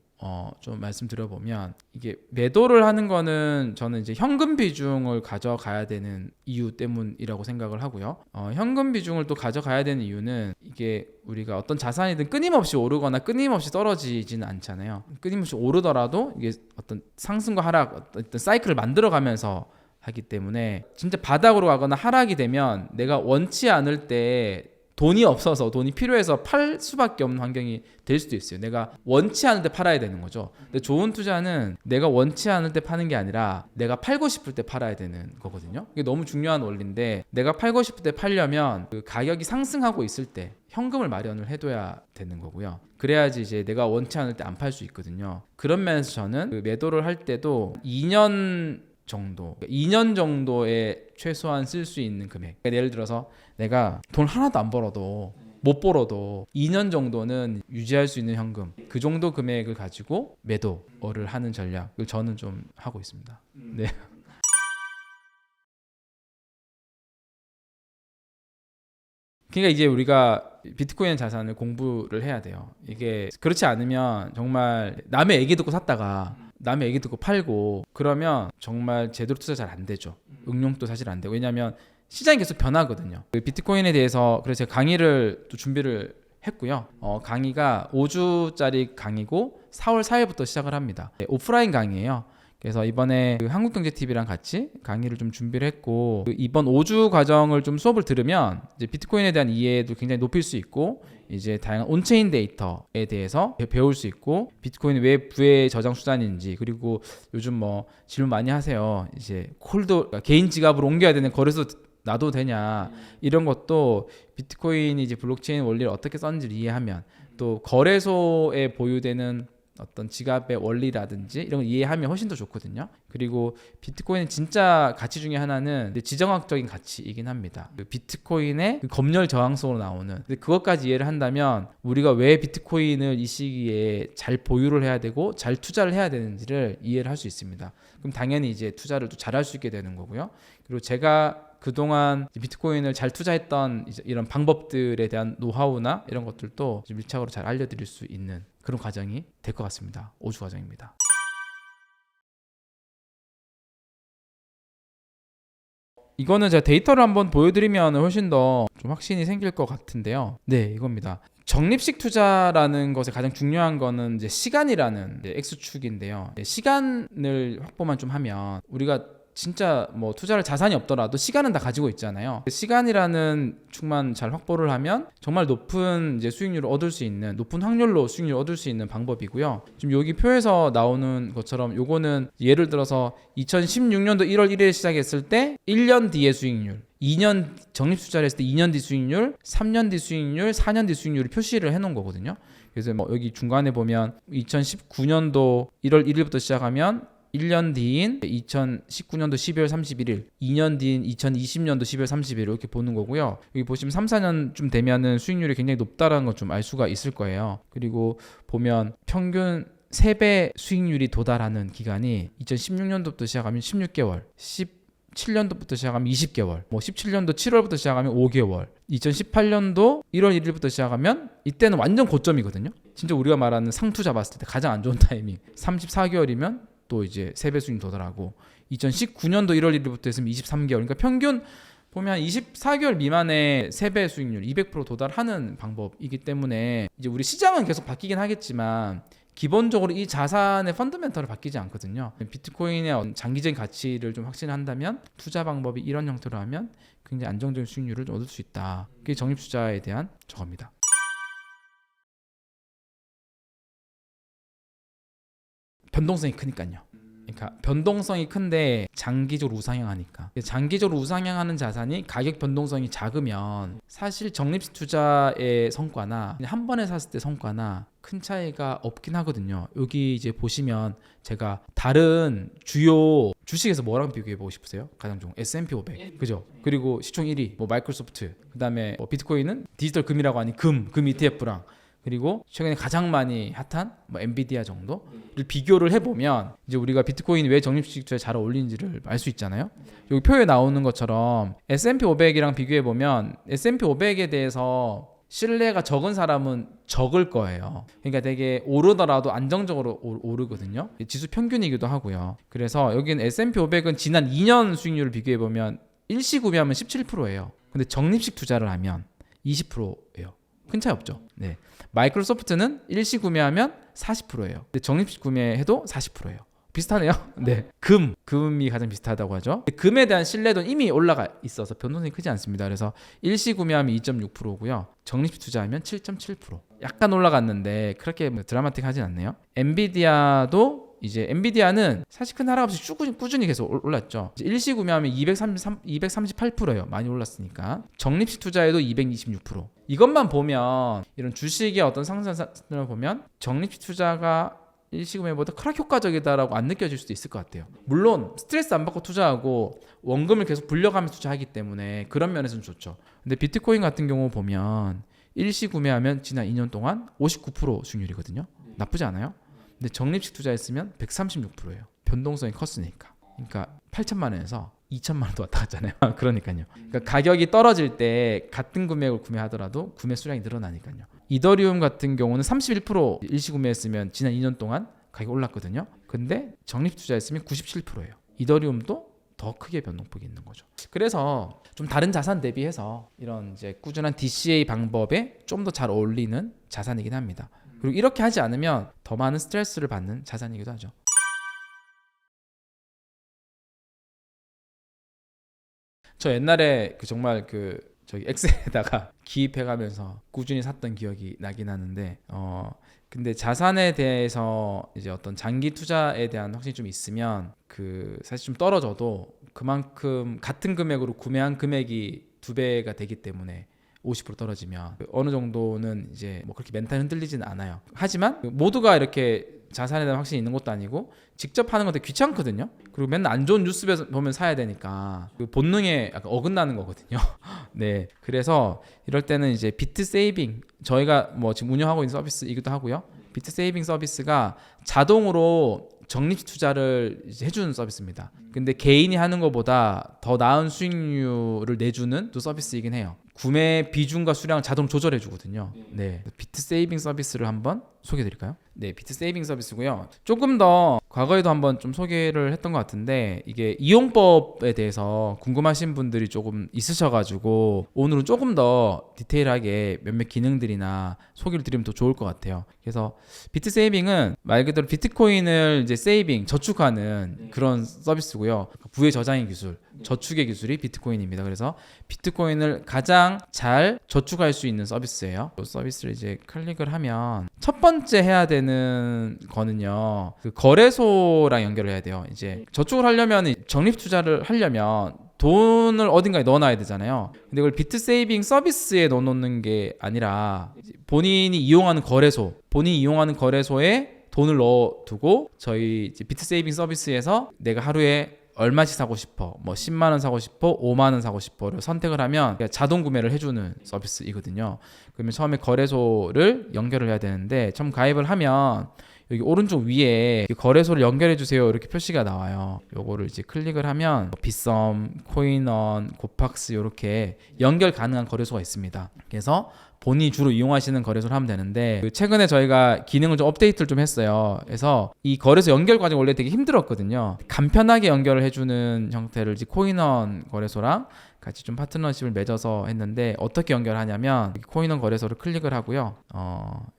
좀 말씀드려보면, 이게 매도를 하는 거는 저는 이제 현금 비중을 가져가야 되는 이유 때문이라고 생각을 하고요. 현금 비중을 또 가져가야 되는 이유는, 이게 우리가 어떤 자산이든 끊임없이 오르거나 끊임없이 떨어지지는 않잖아요. 끊임없이 오르더라도 이게 어떤 상승과 하락, 어떤 사이클을 만들어가면서 하기 때문에, 진짜 바닥으로 가거나 하락이 되면 내가 원치 않을 때 돈이 없어서, 돈이 필요해서 팔 수밖에 없는 환경이 될 수도 있어요. 내가 원치 않을 때 팔아야 되는 거죠. 근데 좋은 투자는 내가 원치 않을 때 파는 게 아니라 내가 팔고 싶을 때 팔아야 되는 거거든요. 이게 너무 중요한 원리인데, 내가 팔고 싶을 때 팔려면 그 가격이 상승하고 있을 때 현금을 마련을 해둬야 되는 거고요. 그래야지 이제 내가 원치 않을 때 안 팔 수 있거든요. 그런 면에서 저는 그 매도를 할 때도 2년 정도에 최소한 쓸 수 있는 금액. 그러니까 예를 들어서 내가 돈 하나도 안 벌어도, 못 벌어도 2년 정도는 유지할 수 있는 현금, 그 정도 금액을 가지고 매도를 하는 전략을 저는 좀 하고 있습니다. 네. 그러니까 이제 우리가 비트코인 자산을 공부를 해야 돼요. 이게 그렇지 않으면 정말 남의 얘기 듣고 샀다가 남의 얘기 듣고 팔고 그러면 정말 제대로 투자 잘 안 되죠. 응용도 사실 안 되고, 왜냐하면 시장이 계속 변하거든요. 그 비트코인에 대해서 그래서 제가 강의를 또 준비를 했고요. 강의가 5주짜리 강의고 4월 4일부터 시작을 합니다. 네, 오프라인 강의예요. 그래서 이번에 그 한국경제TV랑 같이 강의를 좀 준비를 했고, 그 이번 5주 과정을 좀 수업을 들으면 이제 비트코인에 대한 이해도 굉장히 높일 수 있고, 이제 다양한 온체인 데이터에 대해서 배울 수 있고, 비트코인이 왜 부의 저장 수단인지, 그리고 요즘 뭐 질문 많이 하세요. 이제 그러니까 개인 지갑으로 옮겨야 되는 거래소 놔도 되냐, 이런 것도 비트코인이 이제 블록체인 원리를 어떻게 썼는지를 이해하면, 또 거래소에 보유되는 어떤 지갑의 원리라든지 이런 걸 이해하면 훨씬 더 좋거든요. 그리고 비트코인의 진짜 가치 중에 하나는 지정학적인 가치이긴 합니다. 그 비트코인의 그 검열 저항성으로 나오는, 근데 그것까지 이해를 한다면 우리가 왜 비트코인을 이 시기에 잘 보유를 해야 되고 잘 투자를 해야 되는지를 이해를 할 수 있습니다. 그럼 당연히 이제 투자를 또 잘할 수 있게 되는 거고요. 그리고 제가 그동안 비트코인을 잘 투자했던 이런 방법들에 대한 노하우나 이런 것들도 밀착으로 잘 알려드릴 수 있는 그런 과정이 될 것 같습니다. 5주 과정입니다. 이거는 제가 데이터를 한번 보여드리면 훨씬 더 좀 확신이 생길 것 같은데요. 네, 이겁니다. 적립식 투자라는 것의 가장 중요한 거는 이제 시간이라는 X축인데요. 시간을 확보만 좀 하면, 우리가 진짜 뭐 투자를 자산이 없더라도 시간은 다 가지고 있잖아요. 시간이라는 축만 잘 확보를 하면 정말 높은 이제 수익률을 얻을 수 있는, 높은 확률로 수익률을 얻을 수 있는 방법이고요. 지금 여기 표에서 나오는 것처럼 요거는 예를 들어서 2016년도 1월 1일에 시작했을 때 1년 뒤의 수익률, 2년 적립 투자를 했을 때 2년 뒤 수익률, 3년 뒤 수익률, 4년 뒤 수익률을 표시를 해놓은 거거든요. 그래서 뭐 여기 중간에 보면 2019년도 1월 1일부터 시작하면 1년 뒤인 2019년도 12월 31일, 2년 뒤인 2020년도 12월 31일 이렇게 보는 거고요. 여기 보시면 3, 4년쯤 되면은 수익률이 굉장히 높다라는 걸 좀 알 수가 있을 거예요. 그리고 보면 평균 3배 수익률이 도달하는 기간이 2016년도부터 시작하면 16개월, 17년도부터 시작하면 20개월, 뭐 17년도 7월부터 시작하면 5개월, 2018년도 1월 1일부터 시작하면 이때는 완전 고점이거든요. 진짜 우리가 말하는 상투자 봤을 때 가장 안 좋은 타이밍 34개월이면 또 이제 3배 수익 도달하고 2019년도 1월 1일부터 했으면 23개월, 그러니까 평균 보면 24개월 미만의 3배 수익률 200% 도달하는 방법이기 때문에 이제 우리 시장은 계속 바뀌긴 하겠지만 기본적으로 이 자산의 펀더멘털은 바뀌지 않거든요. 비트코인의 장기적인 가치를 좀 확신한다면 투자 방법이 이런 형태로 하면 굉장히 안정적인 수익률을 좀 얻을 수 있다. 그게 적립투자에 대한 저겁니다. 변동성이 크니까요. 그러니까 변동성이 큰데 장기적으로 우상향하니까, 장기적으로 우상향하는 자산이 가격 변동성이 작으면 사실 적립식 투자의 성과나 그냥 한 번에 샀을 때 성과나 큰 차이가 없긴 하거든요. 여기 이제 보시면 제가 다른 주요 주식에서 뭐랑 비교해 보고 싶으세요? 가장 좋은 S&P 500, 그죠? 그리고 시총 1위 뭐 마이크로소프트, 그다음에 비트코인은 디지털 금이라고 하니 금 ETF랑, 그리고 최근에 가장 많이 핫한 뭐 엔비디아 정도를 비교를 해보면 이제 우리가 비트코인이 왜 적립식 투자에 잘 어울리는지를 알 수 있잖아요. 여기 표에 나오는 것처럼 S&P 500이랑 비교해보면 S&P 500에 대해서 신뢰가 적은 사람은 적을 거예요. 그러니까 되게 오르더라도 안정적으로 오르거든요. 지수 평균이기도 하고요. 그래서 여기는 S&P 500은 지난 2년 수익률을 비교해보면 일시 구매하면 17%예요. 근데 적립식 투자를 하면 20%예요. 큰 차이 없죠. 네. 마이크로소프트는 일시 구매하면 40%예요. 근데 적립식 구매해도 40%예요. 비슷하네요. 네. 금이 가장 비슷하다고 하죠. 금에 대한 신뢰도는 이미 올라가 있어서 변동성이 크지 않습니다. 그래서 일시 구매하면 2.6%고요. 적립식 투자하면 7.7%. 약간 올라갔는데 그렇게 드라마틱하진 않네요. 엔비디아도 이제 엔비디아는 사실 큰 하락 없이 꾸준히 계속 올랐죠. 일시 구매하면 238%예요. 많이 올랐으니까. 적립식 투자에도 226%. 이것만 보면 이런 주식의 어떤 상승을 보면 적립식 투자가 일시 구매보다 크게 효과적이다라고 안 느껴질 수도 있을 것 같아요. 물론 스트레스 안 받고 투자하고 원금을 계속 불려가면서 투자하기 때문에 그런 면에서는 좋죠. 근데 비트코인 같은 경우 보면 일시 구매하면 지난 2년 동안 59% 수익률이거든요. 나쁘지 않아요? 근데 적립식 투자했으면 136%예요. 변동성이 컸으니까. 그러니까 8천만 원에서 2천만 원도 왔다 갔잖아요. 그러니까요. 그러니까 가격이 떨어질 때 같은 금액을 구매하더라도 구매 수량이 늘어나니까요. 이더리움 같은 경우는 31% 일시 구매했으면 지난 2년 동안 가격이 올랐거든요. 근데 적립 투자했으면 97%예요. 이더리움도 더 크게 변동폭이 있는 거죠. 그래서 좀 다른 자산 대비해서 이런 이제 꾸준한 DCA 방법에 좀 더 잘 어울리는 자산이긴 합니다. 그리고 이렇게 하지 않으면 더 많은 스트레스를 받는 자산이기도 하죠. 저 옛날에 정말 저기 엑셀에다가 기입해가면서 꾸준히 샀던 기억이 나긴 하는데, 근데 자산에 대해서 이제 어떤 장기 투자에 대한 확신이 좀 있으면 사실 좀 떨어져도 그만큼 같은 금액으로 구매한 금액이 2배가 되기 때문에 50% 떨어지면 어느 정도는 이제 뭐 그렇게 멘탈 흔들리지는 않아요. 하지만 모두가 이렇게 자산에 대한 확신이 있는 것도 아니고 직접 하는 건 되게 귀찮거든요. 그리고 맨날 안 좋은 뉴스 보면 사야 되니까 본능에 약간 어긋나는 거거든요. 네, 그래서 이럴 때는 이제 비트 세이빙, 저희가 뭐 지금 운영하고 있는 서비스이기도 하고요. 비트 세이빙 서비스가 자동으로 적립식 투자를 이제 해주는 서비스입니다. 근데 개인이 하는 것보다 더 나은 수익률을 내주는 또 서비스이긴 해요. 구매 비중과 수량을 자동 조절해 주거든요. 네, 비트 세이빙 서비스를 한번 소개해 드릴까요? 네, 비트 세이빙 서비스고요. 조금 더 과거에도 한번 좀 소개를 했던 것 같은데 이게 이용법에 대해서 궁금하신 분들이 조금 있으셔가지고 오늘은 조금 더 디테일하게 몇몇 기능들이나 소개를 드리면 더 좋을 것 같아요. 그래서 비트 세이빙은 말 그대로 비트코인을 이제 세이빙, 저축하는 그런 서비스고요. 부의 저장의 기술, 저축의 기술이 비트코인입니다. 그래서 비트코인을 가장 잘 저축할 수 있는 서비스예요. 이 서비스를 이제 클릭을 하면 첫 번째 해야 되는 거는요, 거래소랑 연결을 해야 돼요. 이제 저축을 하려면, 적립 투자를 하려면 돈을 어딘가에 넣어놔야 되잖아요. 근데 이걸 비트 세이빙 서비스에 넣어놓는 게 아니라 본인이 이용하는 거래소에 돈을 넣어두고 저희 이제 비트 세이빙 서비스에서 내가 하루에 얼마씩 사고 싶어, 뭐 10만 원 사고 싶어, 5만 원 사고 싶어를 선택을 하면 자동 구매를 해주는 서비스이거든요. 그러면 처음에 거래소를 연결을 해야 되는데 처음 가입을 하면 여기 오른쪽 위에 거래소를 연결해 주세요 이렇게 표시가 나와요. 요거를 이제 클릭을 하면 빗썸, 코인원, 고팍스 이렇게 연결 가능한 거래소가 있습니다. 그래서 본인이 주로 이용하시는 거래소를 하면 되는데 최근에 저희가 기능을 좀 업데이트를 좀 했어요. 그래서 이 거래소 연결 과정이 원래 되게 힘들었거든요. 간편하게 연결을 해주는 형태를 이제 코인원 거래소랑 같이 좀 파트너십을 맺어서 했는데 어떻게 연결하냐면 코인원 거래소를 클릭을 하고요.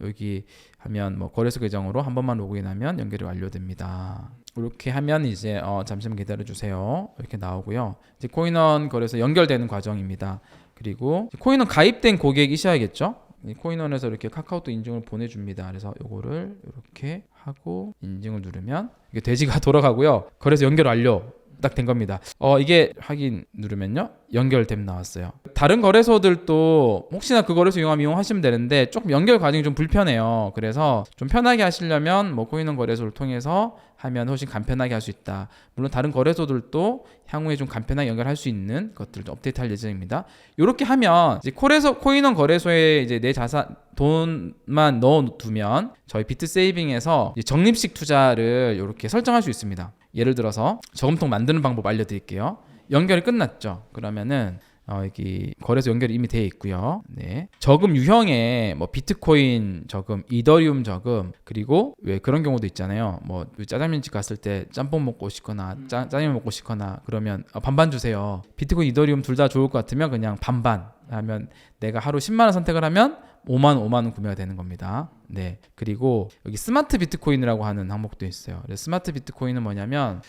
여기 하면 뭐 거래소 계정으로 한 번만 로그인하면 연결이 완료됩니다. 이렇게 하면 이제 잠시만 기다려 주세요. 이렇게 나오고요. 이제 코인원 거래소 연결되는 과정입니다. 그리고 코인원 가입된 고객이셔야겠죠. 코인원에서 이렇게 카카오톡 인증을 보내줍니다. 그래서 요거를 이렇게 하고 인증을 누르면 이게 돼지가 돌아가고요. 거래소 연결 완료 딱 된 겁니다. 이게 확인 누르면요 연결됨 나왔어요. 다른 거래소들도 혹시나 그 거래소 이용하시면 되는데 조금 연결 과정이 좀 불편해요. 그래서 좀 편하게 하시려면 뭐 코인원 거래소를 통해서 하면 훨씬 간편하게 할 수 있다. 물론 다른 거래소들도 향후에 좀 간편하게 연결할 수 있는 것들을 좀 업데이트할 예정입니다. 이렇게 하면 이제 코인원 거래소에 이제 내 자산 돈만 넣어두면 저희 비트 세이빙에서 적립식 투자를 이렇게 설정할 수 있습니다. 예를 들어서 저금통 만드는 방법 알려드릴게요. 연결이 끝났죠. 그러면은 여기 거래소 연결이 이미 되어 있고요. 네. 저금 유형에 뭐 비트코인 저금, 이더리움 저금, 그리고 왜 그런 경우도 있잖아요. 뭐 짜장면집 갔을 때 짬뽕 먹고 싶거나 짜장면 먹고 싶거나 그러면 반반 주세요. 비트코인, 이더리움 둘 다 좋을 것 같으면 그냥 반반 하면 내가 하루 10만 원 선택을 하면 5만 원 구매가 되는 겁니다. 네. 그리고 여기 스마트 비트코인이라고 하는 항목도 있어요. 스마트 비트코인은 뭐냐면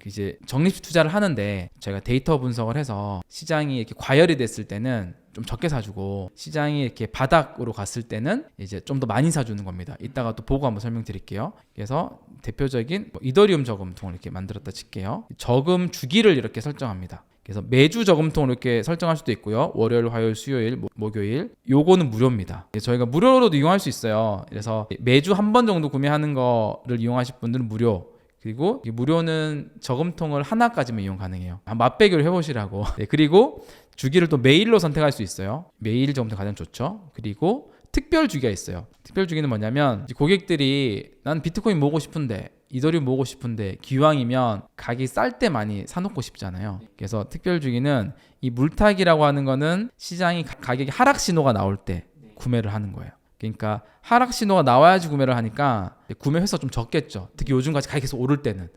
이제 적립식 투자를 하는데 저희가 데이터 분석을 해서 시장이 이렇게 과열이 됐을 때는 좀 적게 사주고 시장이 이렇게 바닥으로 갔을 때는 이제 좀 더 많이 사주는 겁니다. 이따가 또 보고 한번 설명드릴게요. 그래서 대표적인 이더리움 저금통을 이렇게 만들었다 칠게요. 저금 주기를 이렇게 설정합니다. 그래서 매주 저금통을 이렇게 설정할 수도 있고요. 월요일, 화요일, 수요일, 목요일. 요거는 무료입니다. 저희가 무료로도 이용할 수 있어요. 그래서 매주 한 번 정도 구매하는 거를 이용하실 분들은 무료. 그리고 무료는 저금통을 하나까지만 이용 가능해요. 맛배기로 해보시라고. 네, 그리고 주기를 또 매일로 선택할 수 있어요. 매일 저금통 가장 좋죠. 그리고 특별 주기가 있어요. 특별 주기는 뭐냐면 고객들이 난 비트코인 모으고 싶은데 이더리움 모으고 싶은데 기왕이면 가격이 쌀 때 많이 사놓고 싶잖아요. 그래서 특별 주기는 이 물타기라고 하는 거는 시장이 가격이 하락 신호가 나올 때 구매를 하는 거예요. 그러니까 하락 신호가 나와야지 구매를 하니까 구매 횟수가 좀 적겠죠. 특히 요즘같이 가격이 계속 오를 때는.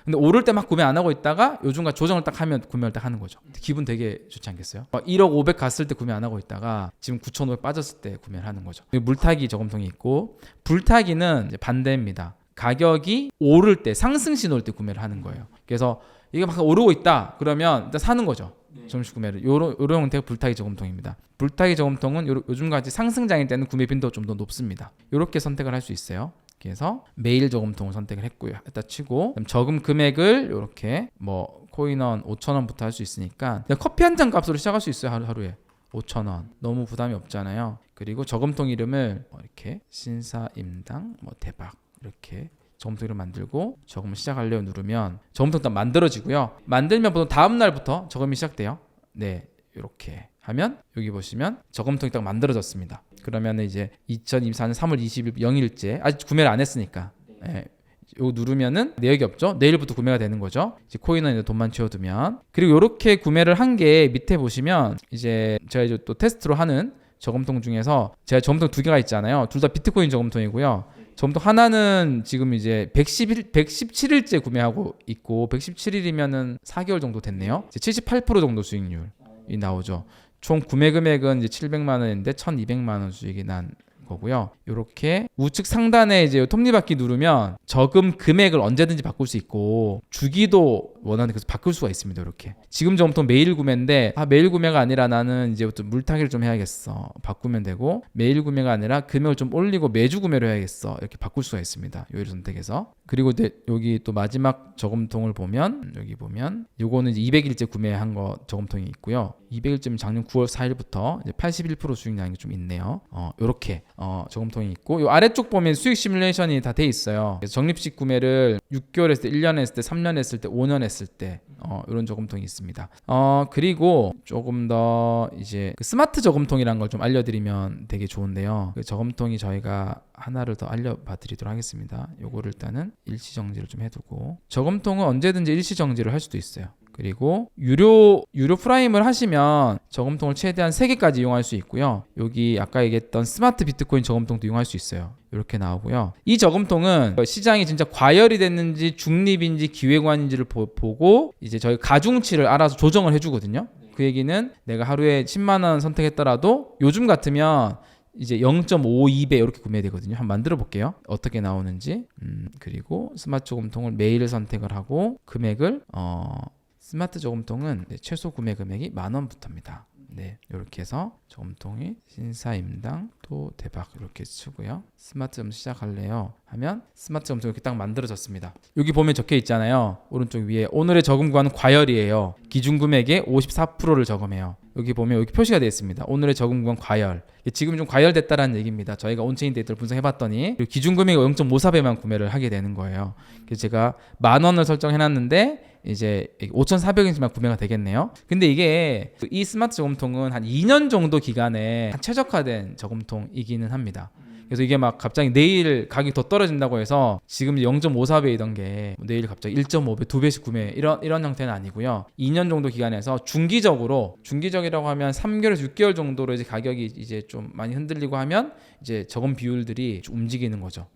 근데 오를 때 막 구매 안 하고 있다가 요즘같이 조정을 딱 하면 구매를 딱 하는 거죠. 기분 되게 좋지 않겠어요? 1억 500 갔을 때 구매 안 하고 있다가 지금 9,500 빠졌을 때 구매를 하는 거죠. 물타기 저금통이 있고 불타기는 이제 반대입니다. 가격이 오를 때 상승 신호일 때 구매를 하는 거예요. 그래서 이게 막 오르고 있다 그러면 일단 사는 거죠. 점심 구매를. 요런 형태가 불타기 저금통입니다. 불타기 저금통은 요즘같이 상승장일 때는 구매 빈도가 좀 더 높습니다. 이렇게 선택을 할 수 있어요. 그래서 매일 저금통을 선택을 했고요. 일단 치고 저금 금액을 이렇게 뭐 코인원 5,000원부터 할 수 있으니까 그냥 커피 한 잔 값으로 시작할 수 있어요. 하루에 5,000원. 너무 부담이 없잖아요. 그리고 저금통 이름을 이렇게 신사임당 대박 이렇게 저금통을 만들고 저금을 시작하려고 누르면 저금통 일단 만들어지고요. 만들면 보통 다음 날부터 저금이 시작돼요. 네, 이렇게 하면 여기 보시면 저금통이 딱 만들어졌습니다. 그러면 이제 2024년 3월 20일 0일째 아직 구매를 안 했으니까 네, 이거 누르면은 내역이 없죠. 내일부터 구매가 되는 거죠. 이제 코인원에 돈만 채워두면 그리고 이렇게 구매를 한 게 밑에 보시면 이제 제가 이제 또 테스트로 하는 저금통 중에서 제가 저금통 두 개가 있잖아요. 둘 다 비트코인 저금통이고요. 저금통 하나는 지금 이제 117일째 구매하고 있고 117일이면은 4개월 정도 됐네요. 이제 78% 정도 수익률이 나오죠. 총 구매 금액은 이제 700만 원인데 1,200만 원 수익이 난 거고요. 이렇게 우측 상단에 이제 톱니바퀴 누르면 저금 금액을 언제든지 바꿀 수 있고 주기도 원하는 그래서 바꿀 수가 있습니다. 이렇게 지금 저금통 매일 구매인데 매일 구매가 아니라 나는 이제부터 물타기를 좀 해야겠어 바꾸면 되고 매일 구매가 아니라 금액을 좀 올리고 매주 구매를 해야겠어 이렇게 바꿀 수가 있습니다. 요일 선택해서 그리고 여기 또 마지막 저금통을 보면 여기 보면 요거는 이제 200일째 구매한 거 저금통이 있고요. 200일째면 작년 9월 4일부터 이제 81% 수익 나는 게 좀 있네요. 요렇게 저금통이 있고 요 아래쪽 보면 수익 시뮬레이션이 다 돼 있어요. 그래서 적립식 구매를 6개월 했을 때, 1년 했을 때, 3년 했을 때, 5년 했을 때 이런 저금통이 있습니다. 그리고 조금 더 이제 그 스마트 저금통이라는 걸 좀 알려드리면 되게 좋은데요. 그 저금통이 저희가 하나를 더 알려봐 드리도록 하겠습니다. 요거를 일단은 일시 정지를 좀 해두고, 저금통은 언제든지 일시 정지를 할 수도 있어요. 그리고 유료 프라임을 하시면 저금통을 최대한 3개까지 이용할 수 있고요. 여기 아까 얘기했던 스마트 비트코인 저금통도 이용할 수 있어요. 이렇게 나오고요. 이 저금통은 시장이 진짜 과열이 됐는지 중립인지 기회관인지를 보고 이제 저희 가중치를 알아서 조정을 해주거든요. 그 얘기는 내가 하루에 10만 원 선택했더라도 요즘 같으면 이제 0.52배 이렇게 구매되거든요. 한번 만들어 볼게요. 어떻게 나오는지. 그리고 스마트 저금통을 매일 선택을 하고 금액을 스마트 저금통은 최소 구매 금액이 10,000원부터입니다. 네, 이렇게 해서 저금통이 신사임당 또 대박 이렇게 치고요. 스마트 저금통 시작할래요 하면 스마트 저금통 이렇게 딱 만들어졌습니다. 여기 보면 적혀 있잖아요. 오른쪽 위에 오늘의 저금 구간은 과열이에요. 기준 금액의 54%를 저금해요. 여기 보면 여기 표시가 되어 있습니다. 오늘의 저금 구간 과열. 지금 좀 과열됐다라는 얘기입니다. 저희가 온체인 데이터를 분석해봤더니 기준 금액이 0.54배만 구매를 하게 되는 거예요. 그래서 제가 10,000원을 설정해놨는데 이제 5,400원이지만 구매가 되겠네요. 근데 이게 이 스마트 저금통은 한 2년 정도 기간에 최적화된 저금통이기는 합니다. 그래서 이게 막 갑자기 내일 가격이 더 떨어진다고 해서 지금 0.54배이던 게 내일 갑자기 1.5배, 2배씩 구매 이런 형태는 아니고요. 2년 정도 기간에서 중기적이라고 하면 3개월에서 6개월 정도로 이제 가격이 이제 좀 많이 흔들리고 하면 이제 저금 비율들이 좀 움직이는 거죠.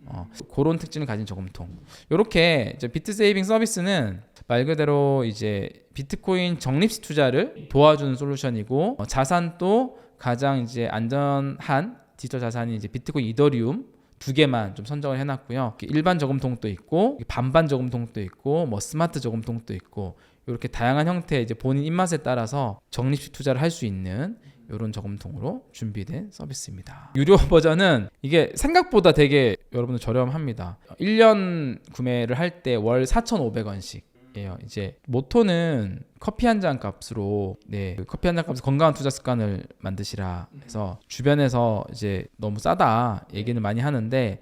그런 특징을 가진 저금통. 이렇게 이제 비트 세이빙 서비스는 말 그대로 이제 비트코인 적립식 투자를 도와주는 솔루션이고, 자산도 가장 이제 안전한 디지털 자산이 이제 비트코인, 이더리움 2개만 좀 선정을 해놨고요. 일반 저금통도 있고 반반 저금통도 있고 뭐 스마트 저금통도 있고 이렇게 다양한 형태의 이제 본인 입맛에 따라서 적립식 투자를 할 수 있는 이런 저금통으로 준비된 서비스입니다. 유료 버전은 이게 생각보다 되게 여러분들 저렴합니다. 1년 구매를 할 때 월 4,500원씩 이제 모토는 커피 한 잔 값으로 커피 한 잔 값으로 건강한 투자 습관을 만드시라 해서 주변에서 이제 너무 싸다 얘기는 많이 하는데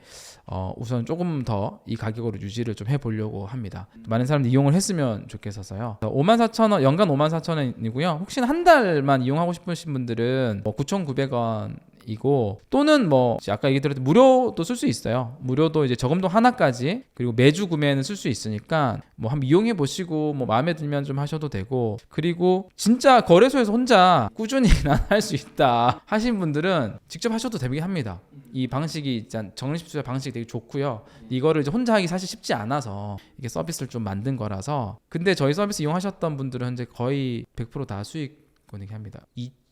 우선 조금 더 이 가격으로 유지를 좀 해보려고 합니다. 많은 사람들이 이용을 했으면 좋겠어서요. 54,000원, 연간 54,000원이고요. 혹시나 한 달만 이용하고 싶으신 분들은 9,900원 이고, 또는 뭐 아까 얘기 드렸던 무료도 쓸 수 있어요. 무료도 이제 저금통 하나까지, 그리고 매주 구매는 쓸 수 있으니까 뭐 한번 이용해 보시고 뭐 마음에 들면 좀 하셔도 되고, 그리고 진짜 거래소에서 혼자 꾸준히 난 할 수 있다 하신 분들은 직접 하셔도 되긴 합니다. 이 방식이 일단 적립식 투자 방식이 되게 좋고요. 이거를 이제 혼자 하기 사실 쉽지 않아서 이게 서비스를 좀 만든 거라서. 근데 저희 서비스 이용하셨던 분들은 현재 거의 100% 다 수익권이긴 합니다.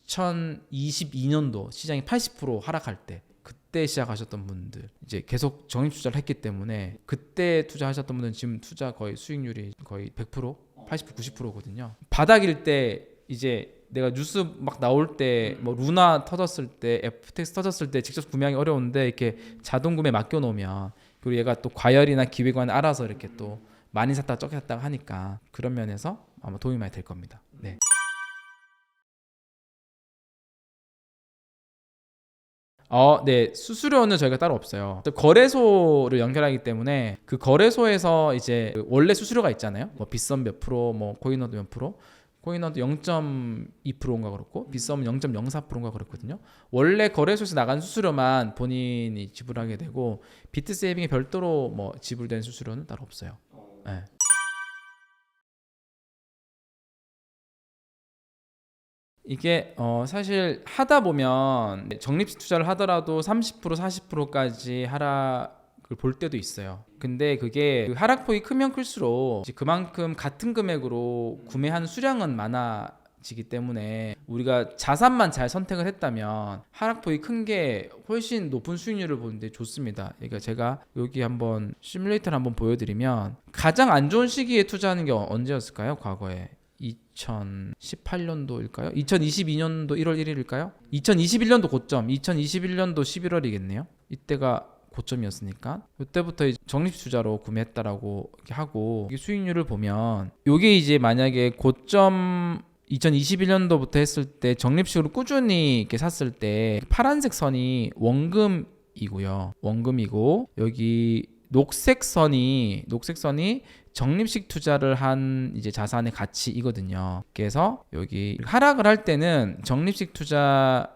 2022년도 시장이 80% 하락할 때, 그때 시작하셨던 분들 이제 계속 적립 투자를 했기 때문에, 그때 투자하셨던 분들은 지금 투자 거의 수익률이 거의 100%, 80%, 90%거든요. 바닥일 때 이제 내가 뉴스 막 나올 때 뭐 루나 터졌을 때, FTX 터졌을 때 직접 구매하기 어려운데 이렇게 자동 구매 맡겨 놓으면, 그리고 얘가 또 과열이나 기회관 알아서 이렇게 또 많이 샀다가 적게 샀다가 하니까 그런 면에서 아마 도움이 많이 될 겁니다. 네. 네. 수수료는 저희가 따로 없어요. 거래소를 연결하기 때문에 그 거래소에서 이제 원래 수수료가 있잖아요. 뭐 빗썸 몇 프로, 뭐 코인너드 몇 프로, 코인너드 0.2%인가 그렇고 빗썸은 0.04%인가 그렇거든요. 원래 거래소에서 나간 수수료만 본인이 지불하게 되고, 비트 세이빙에 별도로 뭐 지불된 수수료는 따로 없어요. 네. 이게 사실 하다 보면 적립식 투자를 하더라도 30% 40%까지 하락을 볼 때도 있어요. 근데 그게 그 하락폭이 크면 클수록 이제 그만큼 같은 금액으로 구매하는 수량은 많아지기 때문에, 우리가 자산만 잘 선택을 했다면 하락폭이 큰 게 훨씬 높은 수익률을 보는데 좋습니다. 그러니까 제가 여기 한번 시뮬레이터를 한번 보여드리면, 가장 안 좋은 시기에 투자하는 게 언제였을까요? 과거에 2018년도일까요? 2022년도 1월 1일일까요? 2021년도 고점, 2021년도 11월이겠네요. 이때가 고점이었으니까 이때부터 적립식 투자로 구매했다라고 하고, 수익률을 보면 이게 이제 만약에 고점 2021년도부터 했을 때 적립식으로 꾸준히 이렇게 샀을 때 파란색 선이 원금 원금이고요. 원금이고 여기 녹색선이 적립식 투자를 한 이제 자산의 가치이거든요. 그래서 여기 하락을 할 때는 적립식 투자를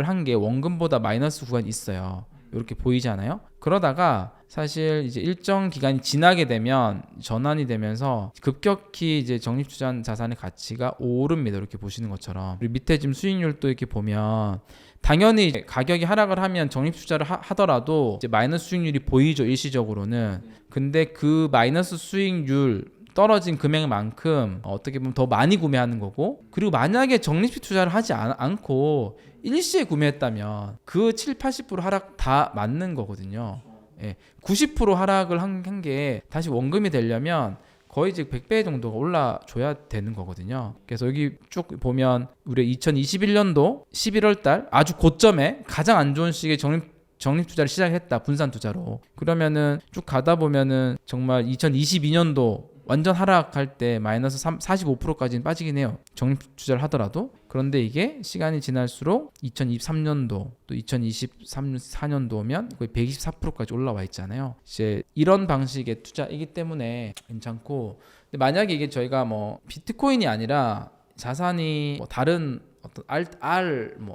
한 게 원금보다 마이너스 구간이 있어요. 이렇게 보이잖아요. 그러다가 사실 이제 일정 기간이 지나게 되면 전환이 되면서 급격히 이제 적립 투자한 자산의 가치가 오릅니다. 이렇게 보시는 것처럼. 그리고 밑에 지금 수익률도 이렇게 보면 당연히 가격이 하락을 하면 적립 투자를 하더라도 이제 마이너스 수익률이 보이죠, 일시적으로는. 근데 그 마이너스 수익률 떨어진 금액만큼 어떻게 보면 더 많이 구매하는 거고, 그리고 만약에 적립식 투자를 하지 않고 일시에 구매했다면 그 7, 80% 하락 다 맞는 거거든요. 예, 90% 하락을 한 게 다시 원금이 되려면 거의 이제 100배 정도가 올라줘야 되는 거거든요. 그래서 여기 쭉 보면 우리 2021년도 11월 달 아주 고점에 가장 안 좋은 시기에 적립 투자를 시작했다. 분산 투자로. 그러면은 쭉 가다 보면은 정말 2022년도 완전 하락할 때 마이너스 45%까지는 빠지긴 해요. 적립 투자를 하더라도. 그런데 이게 시간이 지날수록 2023년도 또 2024년도면 거의 124%까지 올라와 있잖아요. 이제 이런 방식의 투자이기 때문에 괜찮고, 근데 만약에 이게 저희가 뭐 비트코인이 아니라 자산이 뭐 다른 어떤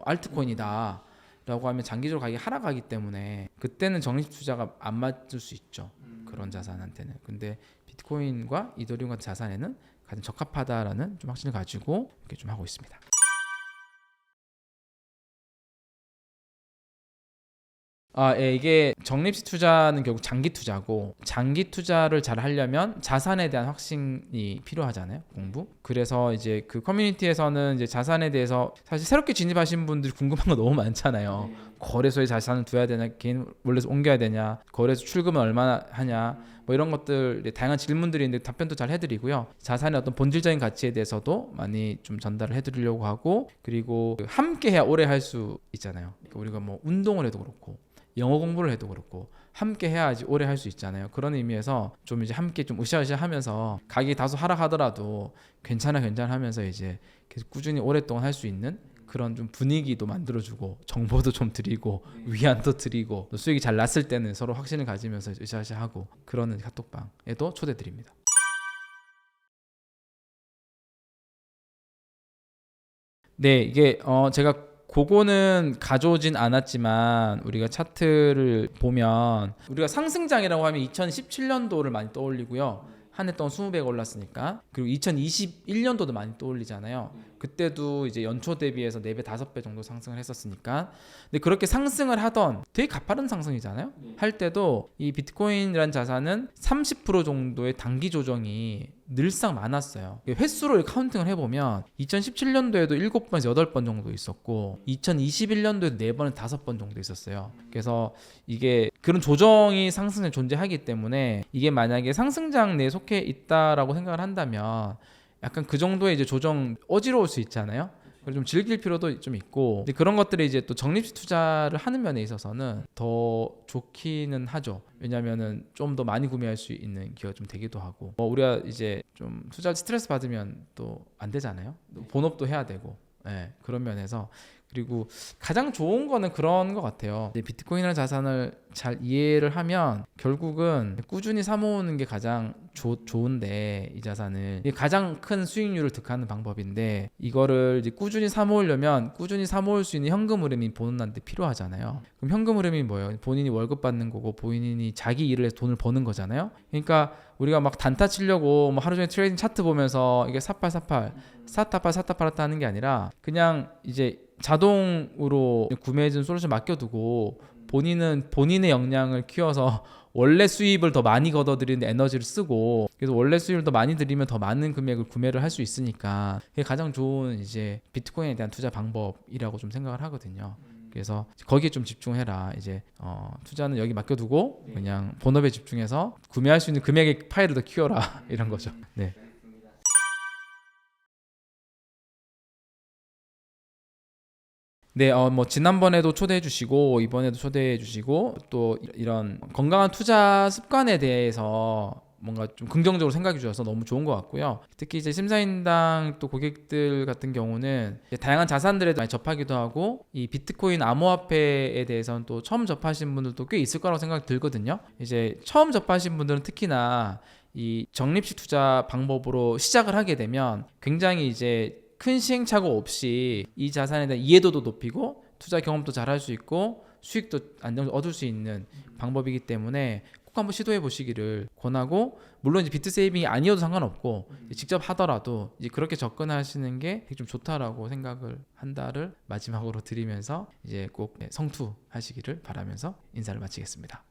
알트코인이다 라고 하면 장기적으로 가격이 하락하기 때문에 그때는 적립 투자가 안 맞을 수 있죠. 그런 자산한테는. 근데 비트코인과 이더리움 같은 자산에는 가장 적합하다라는 좀 확신을 가지고 이렇게 좀 하고 있습니다. 예, 이게 적립식 투자는 결국 장기 투자고, 장기 투자를 잘 하려면 자산에 대한 확신이 필요하잖아요, 공부. 그래서 이제 그 커뮤니티에서는 이제 자산에 대해서 사실 새롭게 진입하신 분들이 궁금한 거 너무 많잖아요. 거래소에 자산을 둬야 되냐, 개인 원래서 옮겨야 되냐, 거래소 출금은 얼마나 하냐, 뭐 이런 것들 다양한 질문들이 있는데 답변도 잘 해드리고요. 자산의 어떤 본질적인 가치에 대해서도 많이 좀 전달을 해드리려고 하고, 그리고 함께 해야 오래 할 수 있잖아요. 그러니까 우리가 뭐 운동을 해도 그렇고 영어 공부를 해도 그렇고 함께 해야지 오래 할 수 있잖아요. 그런 의미에서 좀 이제 함께 좀 으쌰으쌰 하면서 가격이 다소 하락하더라도 괜찮아 하면서 이제 계속 꾸준히 오랫동안 할 수 있는 그런 좀 분위기도 만들어주고 정보도 좀 드리고 위안도 드리고 또 수익이 잘 났을 때는 서로 확신을 가지면서 으쌰으쌰 하고 그러는 카톡방에도 초대드립니다. 네, 이게 제가 그거는 가져오진 않았지만 우리가 차트를 보면 우리가 상승장이라고 하면 2017년도를 많이 떠올리고요. 한 해 동안 20배가 올랐으니까. 그리고 2021년도도 많이 떠올리잖아요. 그때도 이제 연초 대비해서 4배, 5배 정도 상승을 했었으니까. 근데 그렇게 상승을 하던 되게 가파른 상승이잖아요. 할 때도 이 비트코인이라는 자산은 30% 정도의 단기 조정이 늘상 많았어요. 횟수로 카운팅을 해보면 2017년도에도 7번에서 8번 정도 있었고 2021년도에도 4번에서 5번 정도 있었어요. 그래서 이게 그런 조정이 상승에 존재하기 때문에 이게 만약에 상승장 내에 속해 있다라고 생각을 한다면 약간 그 정도의 이제 조정 어지러울 수 있잖아요. 그래서 좀 즐길 필요도 좀 있고, 근데 그런 것들이 이제 또 적립식 투자를 하는 면에 있어서는 더 좋기는 하죠. 왜냐면은 좀 더 많이 구매할 수 있는 기회가 좀 되기도 하고, 우리가 이제 좀 투자 스트레스 받으면 또 안 되잖아요. 본업도 해야 되고, 그런 면에서. 그리고 가장 좋은 거는 그런 것 같아요. 비트코인이라는 자산을 잘 이해를 하면 결국은 꾸준히 사모으는 게 가장 좋은데, 이 자산을 가장 큰 수익률을 득하는 방법인데, 이거를 이제 꾸준히 사모으려면 꾸준히 사모을 수 있는 현금 흐름이 본인한테 필요하잖아요. 그럼 현금 흐름이 뭐예요? 본인이 월급 받는 거고 본인이 자기 일을 해서 돈을 버는 거잖아요. 그러니까 우리가 막 단타 치려고 뭐 하루 종일 트레이딩 차트 보면서 이게 사팔 사타팔 하는 게 아니라 그냥 이제 자동으로 구매해준 솔루션 맡겨두고 본인은 본인의 역량을 키워서 원래 수입을 더 많이 걷어들이는 에너지를 쓰고, 그래서 원래 수입을 더 많이 들이면 더 많은 금액을 구매를 할 수 있으니까 그게 가장 좋은 이제 비트코인에 대한 투자 방법이라고 좀 생각을 하거든요. 그래서 거기에 좀 집중해라. 이제 투자는 여기 맡겨두고 그냥 본업에 집중해서 구매할 수 있는 금액의 파일을 더 키워라 이런 거죠. 네. 네, 뭐 지난번에도 초대해 주시고 이번에도 초대해 주시고 또 이런 건강한 투자 습관에 대해서 뭔가 좀 긍정적으로 생각해 주셔서 너무 좋은 것 같고요. 특히 이제 심사인당 또 고객들 같은 경우는 다양한 자산들에 많이 접하기도 하고 이 비트코인 암호화폐에 대해서는 또 처음 접하신 분들도 꽤 있을 거라고 생각이 들거든요. 이제 처음 접하신 분들은 특히나 이 적립식 투자 방법으로 시작을 하게 되면 굉장히 이제 큰 시행착오 없이 이 자산에 대한 이해도도 높이고 투자 경험도 잘 할 수 있고 수익도 안정적으로 얻을 수 있는 방법이기 때문에 꼭 한번 시도해 보시기를 권하고, 물론 이제 비트 세이빙이 아니어도 상관없고 직접 하더라도 이제 그렇게 접근하시는 게 되게 좀 좋다라고 생각을 한다를 마지막으로 드리면서 이제 꼭 성투하시기를 바라면서 인사를 마치겠습니다.